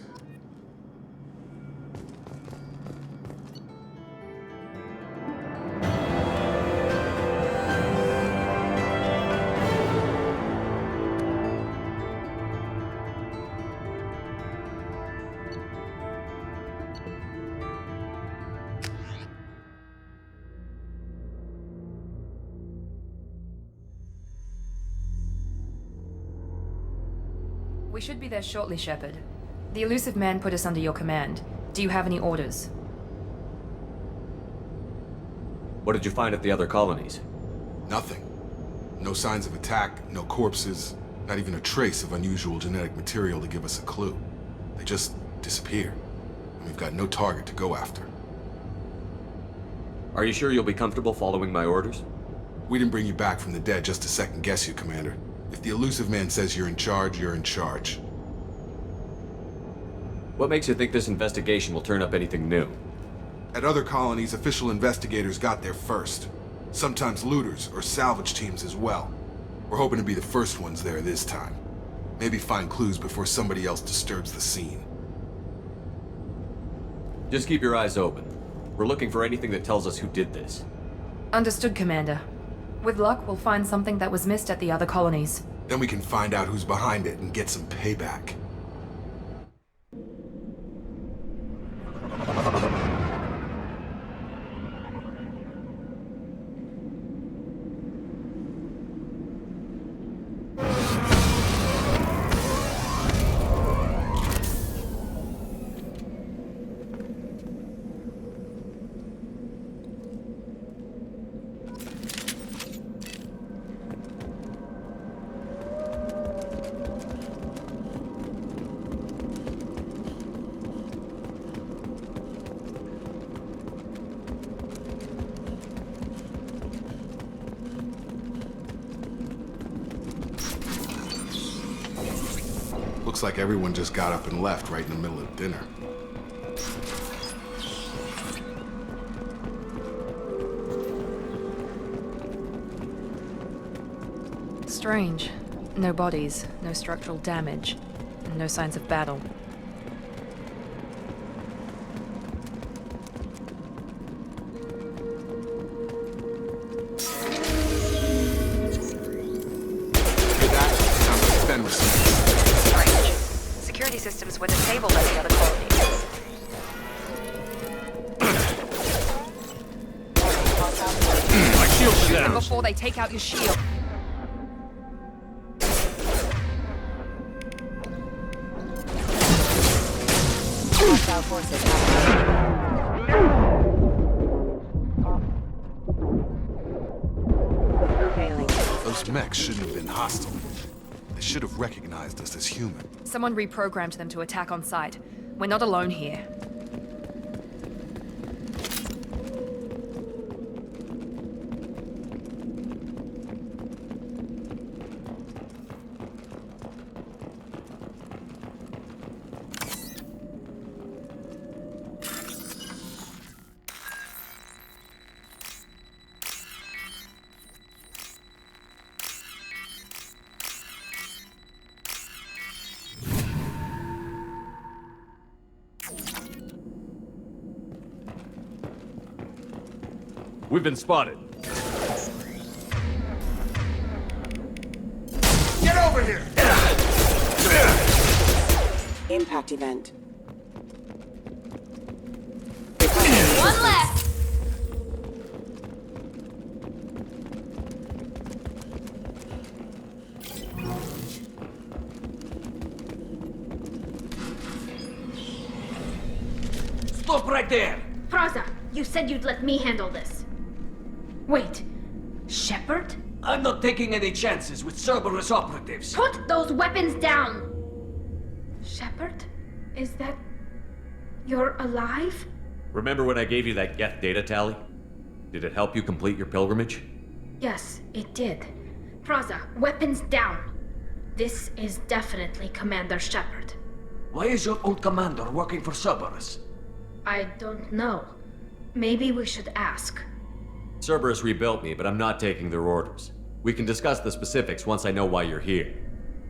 Speaker 1: We should be there shortly, Shepard. The elusive man put us under your command. Do you have any orders?
Speaker 12: What did you find at the other colonies?
Speaker 11: Nothing. No signs of attack, no corpses, Not even a trace of unusual genetic material to give us a clue. They just disappear. And we've got no target to go after.
Speaker 12: Are you sure you'll be comfortable following my orders?
Speaker 11: We didn't bring you back from the dead just to second guess you, Commander. If the elusive man says you're in charge, you're in charge.
Speaker 12: What makes you think this investigation will turn up anything new?
Speaker 11: At other colonies, official investigators got there first. Sometimes looters or salvage teams as well. We're hoping to be the first ones there this time. Maybe find clues before somebody else disturbs the scene.
Speaker 12: Just keep your eyes open. We're looking for anything that tells us who did this.
Speaker 1: Understood, Commander. With luck, we'll find something that was missed at the other colonies.
Speaker 11: Then we can find out who's behind it and get some payback. Looks like everyone just got up and left right in the middle of dinner.
Speaker 1: Strange. No bodies, no structural damage, and no signs of battle.
Speaker 6: Strange. Security systems were disabled at the other colonies.
Speaker 4: My shields are
Speaker 1: Shoot them
Speaker 4: down.
Speaker 1: before they take out your shield. Hostile forces
Speaker 11: Those mechs shouldn't have been hostile. They should have recognized us as human.
Speaker 1: Someone reprogrammed them to attack on sight. We're not alone here.
Speaker 12: We've been spotted.
Speaker 11: Get over here!
Speaker 5: Impact event.
Speaker 6: One left!
Speaker 14: Stop right there!
Speaker 15: Praza, you said you'd let me handle this. Wait, Shepard?
Speaker 14: I'm not taking any chances with Cerberus operatives.
Speaker 15: Put those weapons down! Shepard? Is that... you're alive?
Speaker 12: Remember when I gave you that Geth data tally? Did it help you complete your pilgrimage?
Speaker 15: Yes, it did. Praza, weapons down. This is definitely Commander Shepard.
Speaker 14: Why is your old commander working for Cerberus?
Speaker 15: I don't know. Maybe we should ask.
Speaker 12: Cerberus rebuilt me, but I'm not taking their orders. We can discuss the specifics once I know why you're here.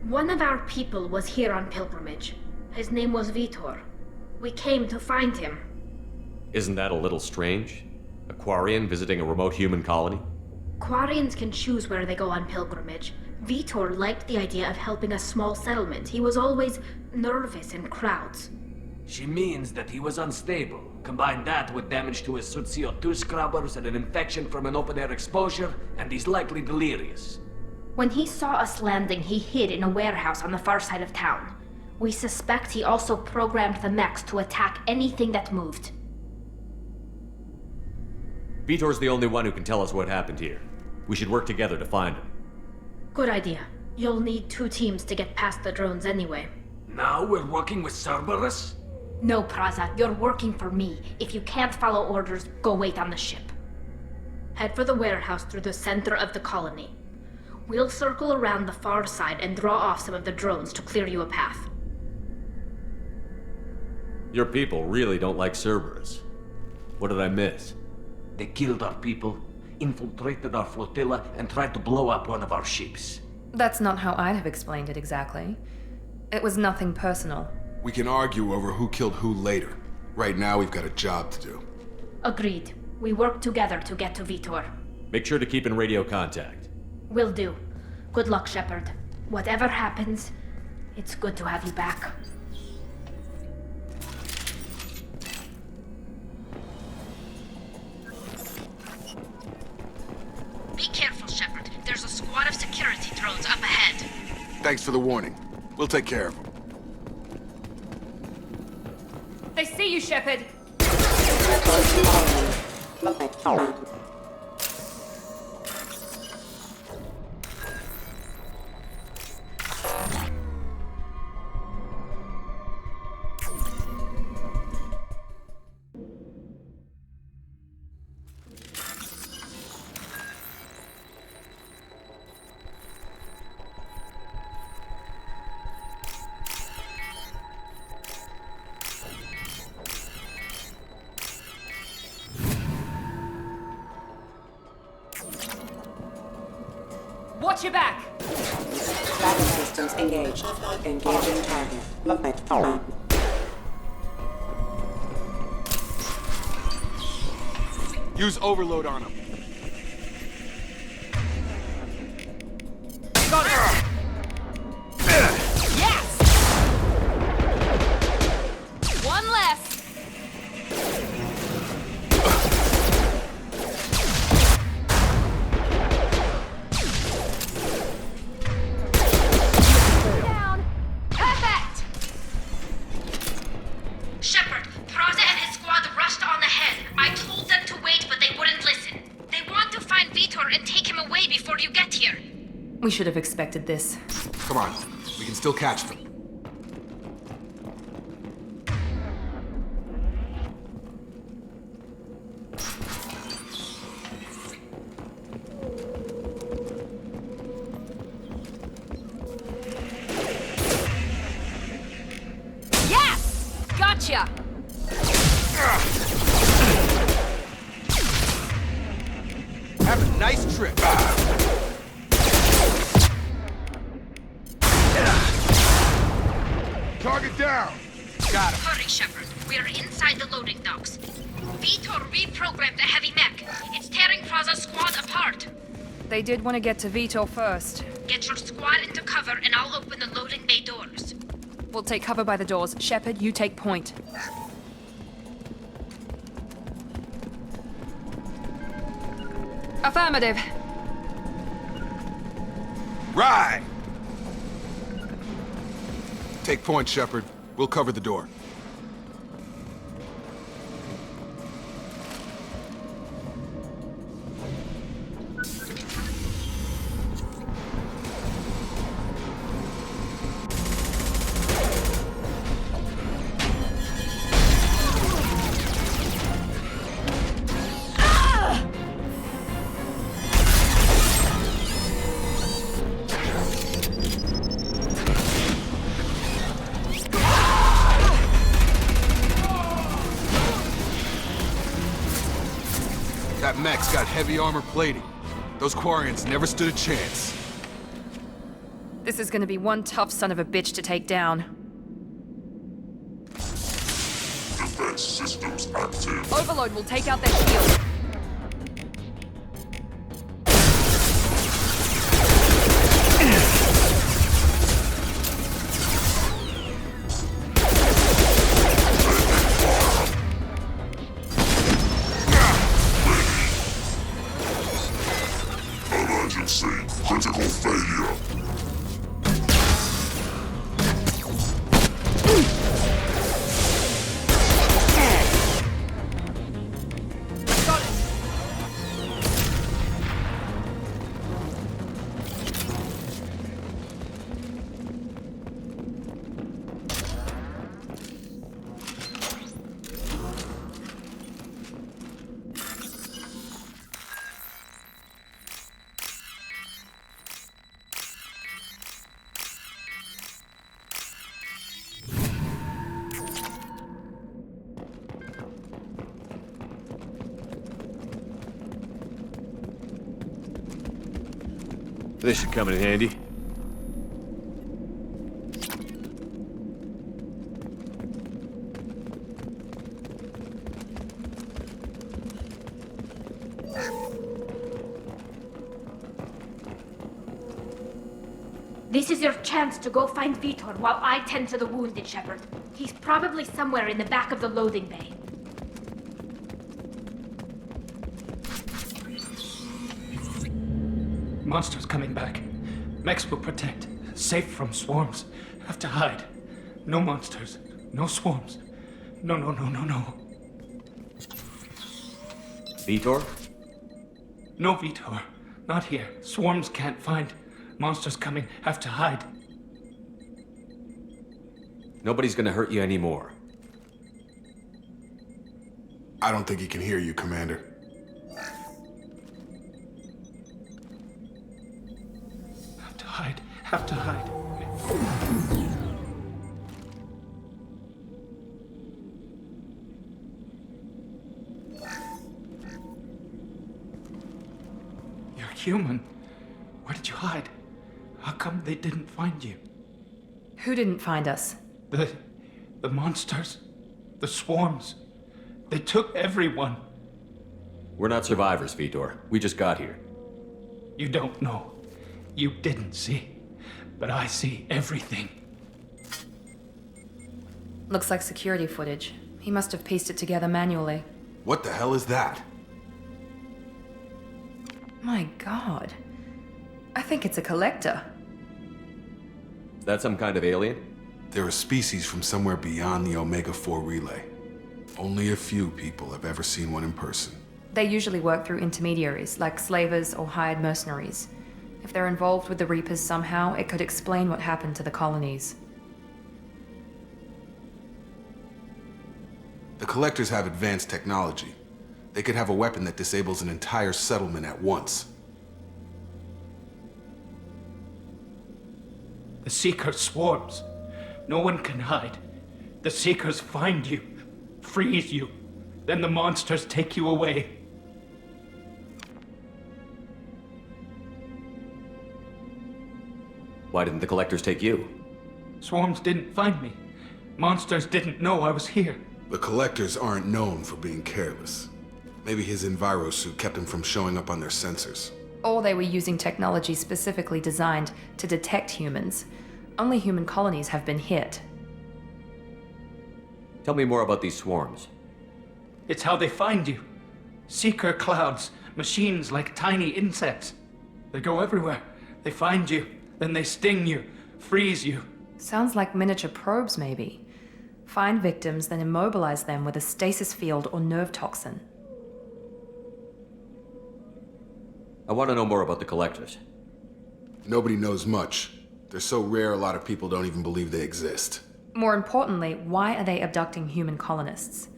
Speaker 15: One of our people was here on pilgrimage. His name was Vitor. We came to find him.
Speaker 12: Isn't that a little strange? A Quarian visiting a remote human colony?
Speaker 15: Quarians can choose where they go on pilgrimage. Vitor liked the idea of helping a small settlement. He was always nervous in crowds.
Speaker 14: She means that he was unstable. Combine that with damage to his suit CO2 scrubbers and an infection from an open-air exposure, and he's likely delirious.
Speaker 15: When he saw us landing, he hid in a warehouse on the far side of town. We suspect he also programmed the mechs to attack anything that moved.
Speaker 12: Vitor's the only one who can tell us what happened here. We should work together to find him.
Speaker 15: Good idea. You'll need 2 teams to get past the drones anyway.
Speaker 14: Now we're working with Cerberus?
Speaker 15: No, Praza, you're working for me. If you can't follow orders, go wait on the ship. Head for the warehouse through the center of the colony. We'll circle around the far side and draw off some of the drones to clear you a path.
Speaker 8: Your people really don't like Cerberus. What did I miss?
Speaker 14: They killed our people, infiltrated our flotilla, and tried to blow up one of our ships.
Speaker 1: That's not how I'd have explained it exactly. It was nothing personal.
Speaker 11: We can argue over who killed who later. Right now, we've got a job to do.
Speaker 15: Agreed. We work together to get to Vitor.
Speaker 8: Make sure to keep in radio contact.
Speaker 15: Will do. Good luck, Shepard. Whatever happens, it's good to have you back. Be careful, Shepard. There's a squad of security drones up ahead.
Speaker 11: Thanks for the warning. We'll take care of them.
Speaker 1: They see you, Shepard! Watch your back!
Speaker 16: Tracking systems engaged. Engaging target.
Speaker 11: Use overload on him.
Speaker 1: Yes! One less! Down! Perfect!
Speaker 15: Shepard, Praza and his squad rushed on ahead. I told them to wait, but they wouldn't listen. They want to find Vitor and take him away before you get here.
Speaker 1: We should have expected this.
Speaker 11: Come on, we can still catch them.
Speaker 1: Yes! Gotcha!
Speaker 11: Have a nice trip. Target down. Got him.
Speaker 15: Hurry, Shepard. We're inside the loading docks. Vitor reprogrammed the heavy mech. It's tearing Praza's squad apart.
Speaker 1: They did want to get to Vitor first.
Speaker 15: Get your squad into cover and I'll open the loading bay doors.
Speaker 1: We'll take cover by the doors. Shepard, you take point. Affirmative.
Speaker 11: Right. Take point, Shepard. We'll cover the door. That mech's got heavy armor plating. Those Quarians never stood a chance.
Speaker 1: This is gonna be one tough son of a bitch to take down.
Speaker 17: Defense systems active.
Speaker 1: Overload will take out their shield.
Speaker 17: Emergency. Critical failure.
Speaker 1: Got
Speaker 12: This should come in handy.
Speaker 15: This is your chance to go find Vitor while I tend to the wounded, Shepard. He's probably somewhere in the back of the loading bay.
Speaker 18: Monsters coming back. Mechs will protect. Safe from swarms. Have to hide. No monsters. No swarms. No.
Speaker 12: Vitor?
Speaker 18: No Vitor. Not here. Swarms can't find. Monsters coming. Have to hide.
Speaker 12: Nobody's gonna hurt you anymore.
Speaker 11: I don't think he can hear you, Commander.
Speaker 18: Have to hide. Have to hide. You're human. Where did you hide? How come they didn't find you?
Speaker 1: Who didn't find us?
Speaker 18: The monsters. The swarms. They took everyone.
Speaker 12: We're not survivors, Vitor. We just got here.
Speaker 18: You don't know. You didn't see. But I see everything.
Speaker 1: Looks like security footage. He must have pieced it together manually.
Speaker 11: What the hell is that?
Speaker 1: My God. I think it's a collector.
Speaker 12: Is that some kind of alien?
Speaker 11: They're a species from somewhere beyond the Omega-4 relay. Only a few people have ever seen one in person.
Speaker 1: They usually work through intermediaries, like slavers or hired mercenaries. If they're involved with the Reapers somehow, it could explain what happened to the colonies.
Speaker 11: The Collectors have advanced technology. They could have a weapon that disables an entire settlement at once.
Speaker 18: The Seeker swarms. No one can hide. The Seekers find you, freeze you. Then the monsters take you away.
Speaker 12: Why didn't the Collectors take you?
Speaker 18: Swarms didn't find me. Monsters didn't know I was here.
Speaker 11: The Collectors aren't known for being careless. Maybe his Enviro suit kept him from showing up on their sensors.
Speaker 1: Or they were using technology specifically designed to detect humans. Only human colonies have been hit.
Speaker 12: Tell me more about these swarms.
Speaker 18: It's how they find you. Seeker clouds, machines like tiny insects. They go everywhere. They find you, then they sting you, freeze you.
Speaker 1: Sounds like miniature probes, maybe. Find victims, then immobilize them with a stasis field or nerve toxin.
Speaker 12: I want to know more about the Collectors.
Speaker 11: Nobody knows much. They're so rare, a lot of people don't even believe they exist.
Speaker 1: More importantly, why are they abducting human colonists?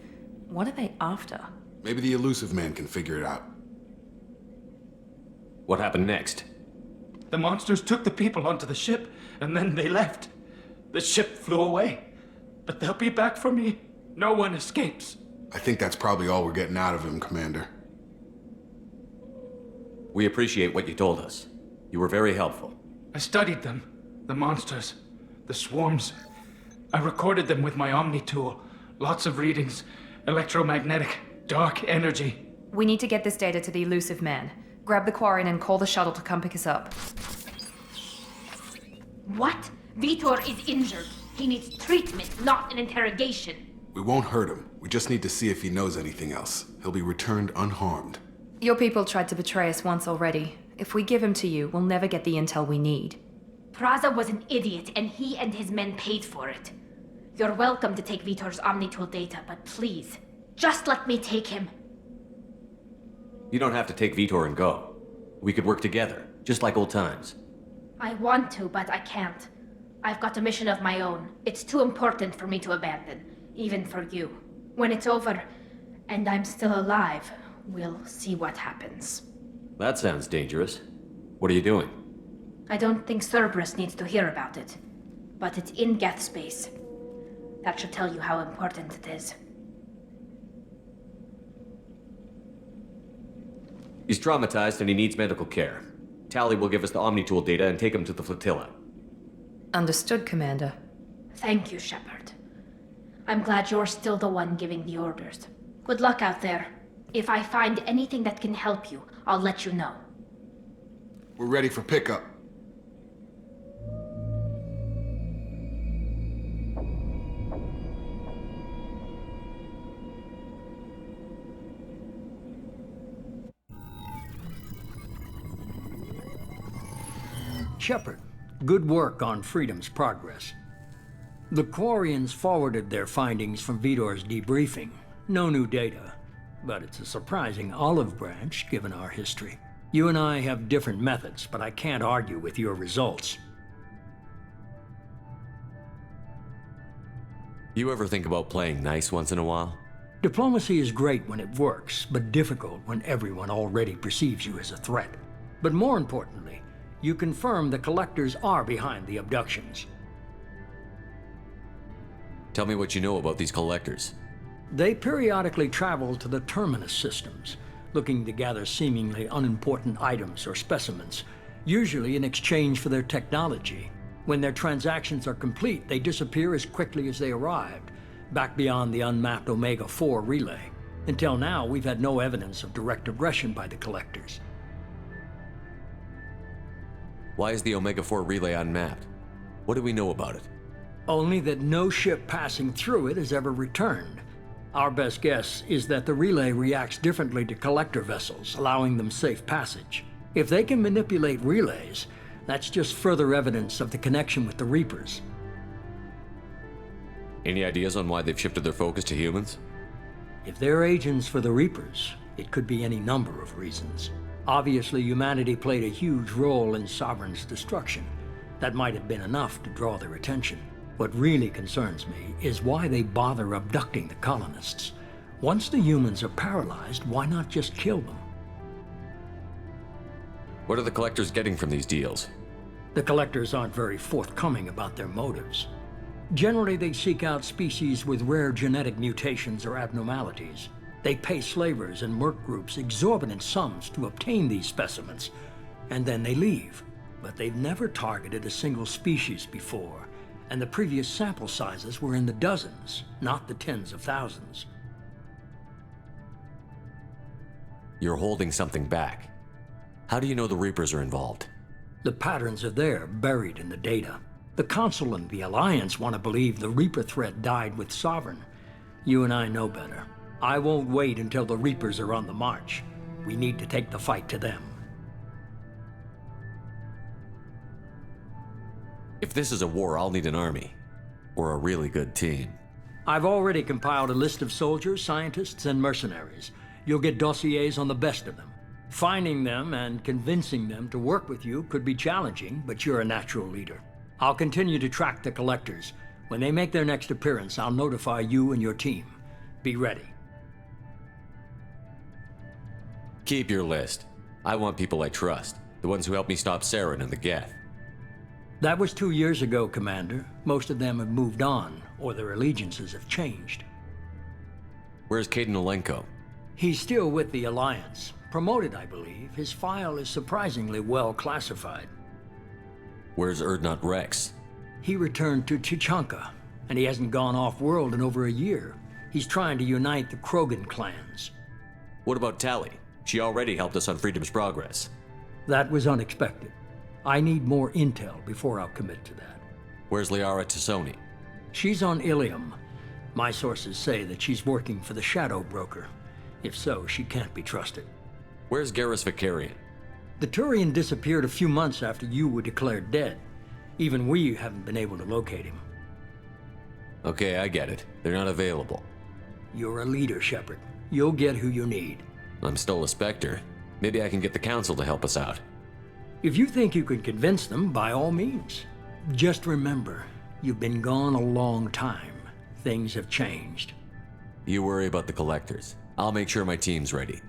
Speaker 1: What are they after?
Speaker 11: Maybe the Elusive Man can figure it out.
Speaker 12: What happened next?
Speaker 18: The monsters took the people onto the ship, and then they left. The ship flew away. But they'll be back for me. No one escapes.
Speaker 11: I think that's probably all we're getting out of him, Commander.
Speaker 12: We appreciate what you told us. You were very helpful.
Speaker 18: I studied them. The monsters. The swarms. I recorded them with my Omni tool. Lots of readings. Electromagnetic. Dark energy.
Speaker 1: We need to get this data to the Elusive Man. Grab the Quarren and call the shuttle to come pick us up.
Speaker 15: What? Vitor is injured. He needs treatment, not an interrogation.
Speaker 11: We won't hurt him. We just need to see if he knows anything else. He'll be returned unharmed.
Speaker 1: Your people tried to betray us once already. If we give him to you, we'll never get the intel we need.
Speaker 15: Praza was an idiot, and he and his men paid for it. You're welcome to take Vitor's Omnitool data, but please, just let me take him.
Speaker 12: You don't have to take Vitor and go. We could work together, just like old times.
Speaker 15: I want to, but I can't. I've got a mission of my own. It's too important for me to abandon, even for you. When it's over, and I'm still alive, we'll see what happens.
Speaker 12: That sounds dangerous. What are you doing?
Speaker 15: I don't think Cerberus needs to hear about it, but it's in Geth space. That should tell you how important it is.
Speaker 12: He's traumatized and he needs medical care. Tally will give us the Omni-Tool data and take them to the flotilla.
Speaker 1: Understood, Commander.
Speaker 15: Thank you, Shepard. I'm glad you're still the one giving the orders. Good luck out there. If I find anything that can help you, I'll let you know.
Speaker 11: We're ready for pickup.
Speaker 2: Shepard, good work on Freedom's progress. The Quarians forwarded their findings from Vidor's debriefing. No new data, but it's a surprising olive branch given our history. You and I have different methods, but I can't argue with your results.
Speaker 8: You ever think about playing nice once in a while?
Speaker 2: Diplomacy is great when it works, but difficult when everyone already perceives you as a threat. But more importantly, you confirm the Collectors are behind the abductions.
Speaker 8: Tell me what you know about these Collectors.
Speaker 2: They periodically travel to the Terminus systems, looking to gather seemingly unimportant items or specimens, usually in exchange for their technology. When their transactions are complete, they disappear as quickly as they arrived, back beyond the unmapped Omega-4 relay. Until now, we've had no evidence of direct aggression by the Collectors.
Speaker 8: Why is the Omega-4 relay unmapped? What do we know about it?
Speaker 2: Only that no ship passing through it has ever returned. Our best guess is that the relay reacts differently to Collector vessels, allowing them safe passage. If they can manipulate relays, that's just further evidence of the connection with the Reapers.
Speaker 8: Any ideas on why they've shifted their focus to humans?
Speaker 2: If they're agents for the Reapers, it could be any number of reasons. Obviously, humanity played a huge role in Sovereign's destruction. That might have been enough to draw their attention. What really concerns me is why they bother abducting the colonists. Once the humans are paralyzed, why not just kill them?
Speaker 8: What are the Collectors getting from these deals?
Speaker 2: The Collectors aren't very forthcoming about their motives. Generally, they seek out species with rare genetic mutations or abnormalities. They pay slavers and merc groups exorbitant sums to obtain these specimens, and then they leave. But they've never targeted a single species before, and the previous sample sizes were in the dozens, not the tens of thousands.
Speaker 8: You're holding something back. How do you know the Reapers are involved?
Speaker 2: The patterns are there, buried in the data. The Council and the Alliance want to believe the Reaper threat died with Sovereign. You and I know better. I won't wait until the Reapers are on the march. We need to take the fight to them.
Speaker 8: If this is a war, I'll need an army. Or a really good team.
Speaker 2: I've already compiled a list of soldiers, scientists, and mercenaries. You'll get dossiers on the best of them. Finding them and convincing them to work with you could be challenging, but you're a natural leader. I'll continue to track the Collectors. When they make their next appearance, I'll notify you and your team. Be ready.
Speaker 8: Keep your list. I want people I trust. The ones who helped me stop Saren and the Geth.
Speaker 2: That was 2 years ago, Commander. Most of them have moved on, or their allegiances have changed.
Speaker 8: Where's Caden Olenko?
Speaker 2: He's still with the Alliance. Promoted, I believe. His file is surprisingly well classified.
Speaker 8: Where's Erdnot Rex?
Speaker 2: He returned to Chichanka, and he hasn't gone off-world in over a year. He's trying to unite the Krogan clans.
Speaker 8: What about Tally? She already helped us on Freedom's progress.
Speaker 2: That was unexpected. I need more intel before I'll commit to that.
Speaker 8: Where's Liara Tassoni?
Speaker 2: She's on Ilium. My sources say that she's working for the Shadow Broker. If so, she can't be trusted.
Speaker 8: Where's Garrus Vicarian?
Speaker 2: The Turian disappeared a few months after you were declared dead. Even we haven't been able to locate him.
Speaker 8: Okay, I get it. They're not available.
Speaker 2: You're a leader, Shepard. You'll get who you need.
Speaker 8: I'm still a Spectre. Maybe I can get the Council to help us out.
Speaker 2: If you think you can convince them, by all means. Just remember, you've been gone a long time. Things have changed.
Speaker 8: You worry about the Collectors. I'll make sure my team's ready.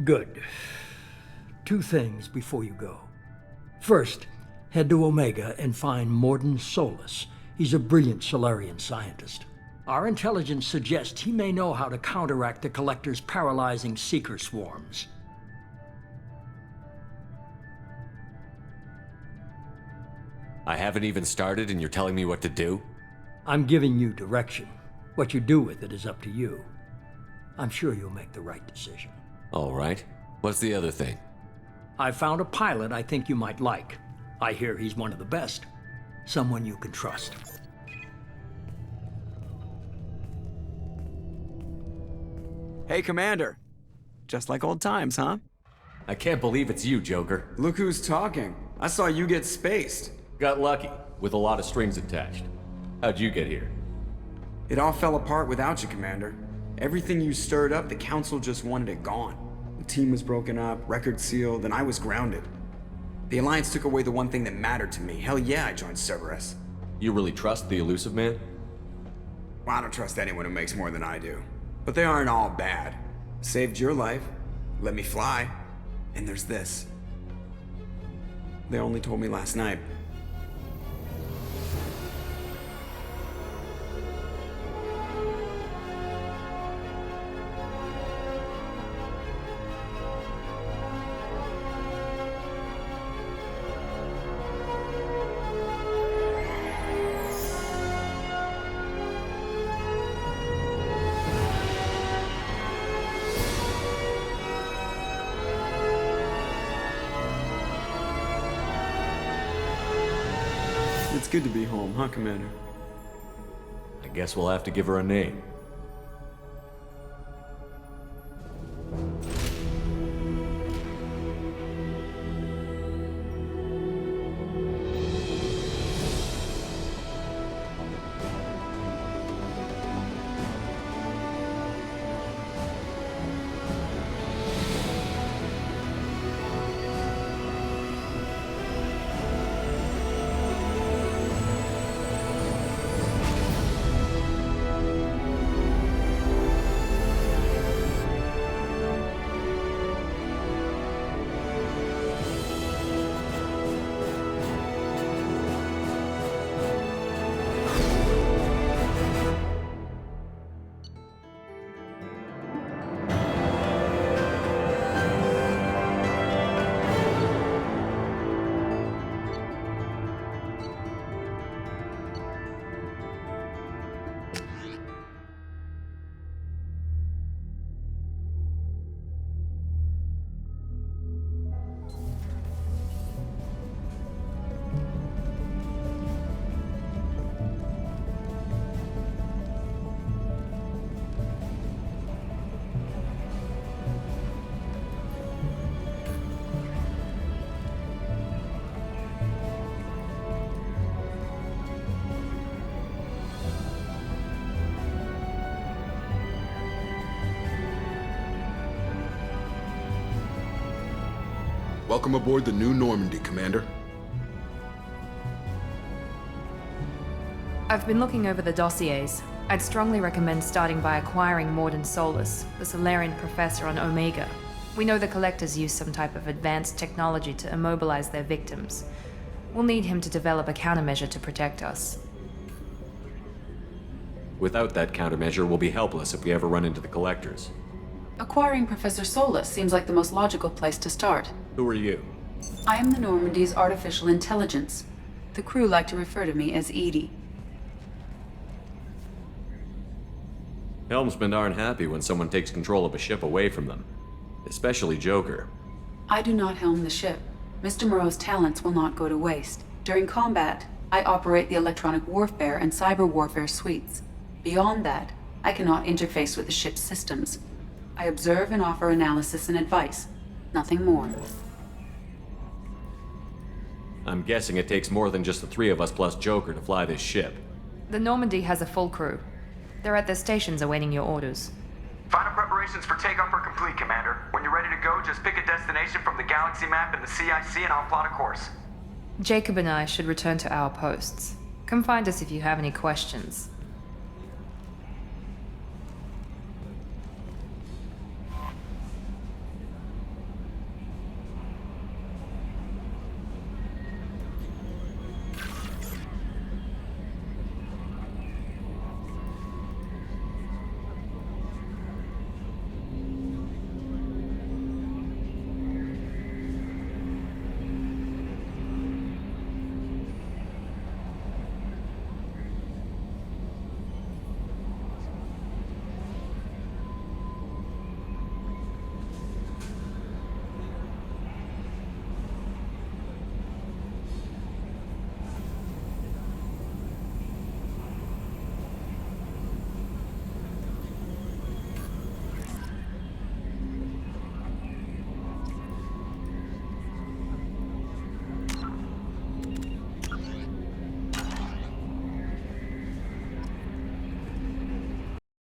Speaker 2: Good. 2 things before you go. First, head to Omega and find Mordin Solus. He's a brilliant Solarian scientist. Our intelligence suggests he may know how to counteract the Collector's paralyzing Seeker swarms.
Speaker 8: I haven't even started and you're telling me what to do?
Speaker 2: I'm giving you direction. What you do with it is up to you. I'm sure you'll make the right decision.
Speaker 8: All right. What's the other thing?
Speaker 2: I found a pilot I think you might like. I hear he's one of the best. Someone you can trust.
Speaker 3: Hey, Commander. Just like old times, huh?
Speaker 8: I can't believe it's you, Joker.
Speaker 3: Look who's talking. I saw you get spaced.
Speaker 8: Got lucky, with a lot of strings attached. How'd you get here?
Speaker 3: It all fell apart without you, Commander. Everything you stirred up, the Council just wanted it gone. The team was broken up, record sealed, and I was grounded. The Alliance took away the one thing that mattered to me. Hell yeah, I joined Cerberus.
Speaker 8: You really trust the Elusive Man?
Speaker 3: Well, I don't trust anyone who makes more than I do. But they aren't all bad. Saved your life, let me fly, and there's this. They only told me last night. It's good to be home, huh, Commander?
Speaker 8: I guess we'll have to give her a name.
Speaker 11: Welcome aboard the new Normandy, Commander.
Speaker 1: I've been looking over the dossiers. I'd strongly recommend starting by acquiring Morden Solus, the Solarian professor on Omega. We know the Collectors use some type of advanced technology to immobilize their victims. We'll need him to develop a countermeasure to protect us.
Speaker 8: Without that countermeasure, we'll be helpless if we ever run into the Collectors.
Speaker 19: Acquiring Professor Solus seems like the most logical place to start.
Speaker 8: Who are you?
Speaker 19: I am the Normandy's artificial intelligence. The crew like to refer to me as Edie.
Speaker 8: Helmsmen aren't happy when someone takes control of a ship away from them. Especially Joker.
Speaker 19: I do not helm the ship. Mr. Moreau's talents will not go to waste. During combat, I operate the electronic warfare and cyber warfare suites. Beyond that, I cannot interface with the ship's systems. I observe and offer analysis and advice. Nothing more.
Speaker 8: I'm guessing it takes more than just the three of us plus Joker to fly this ship.
Speaker 1: The Normandy has a full crew. They're at their stations awaiting your orders.
Speaker 20: Final preparations for takeoff are complete, Commander. When you're ready to go, just pick a destination from the galaxy map and the CIC and I'll plot a course.
Speaker 1: Jacob and I should return to our posts. Come find us if you have any questions.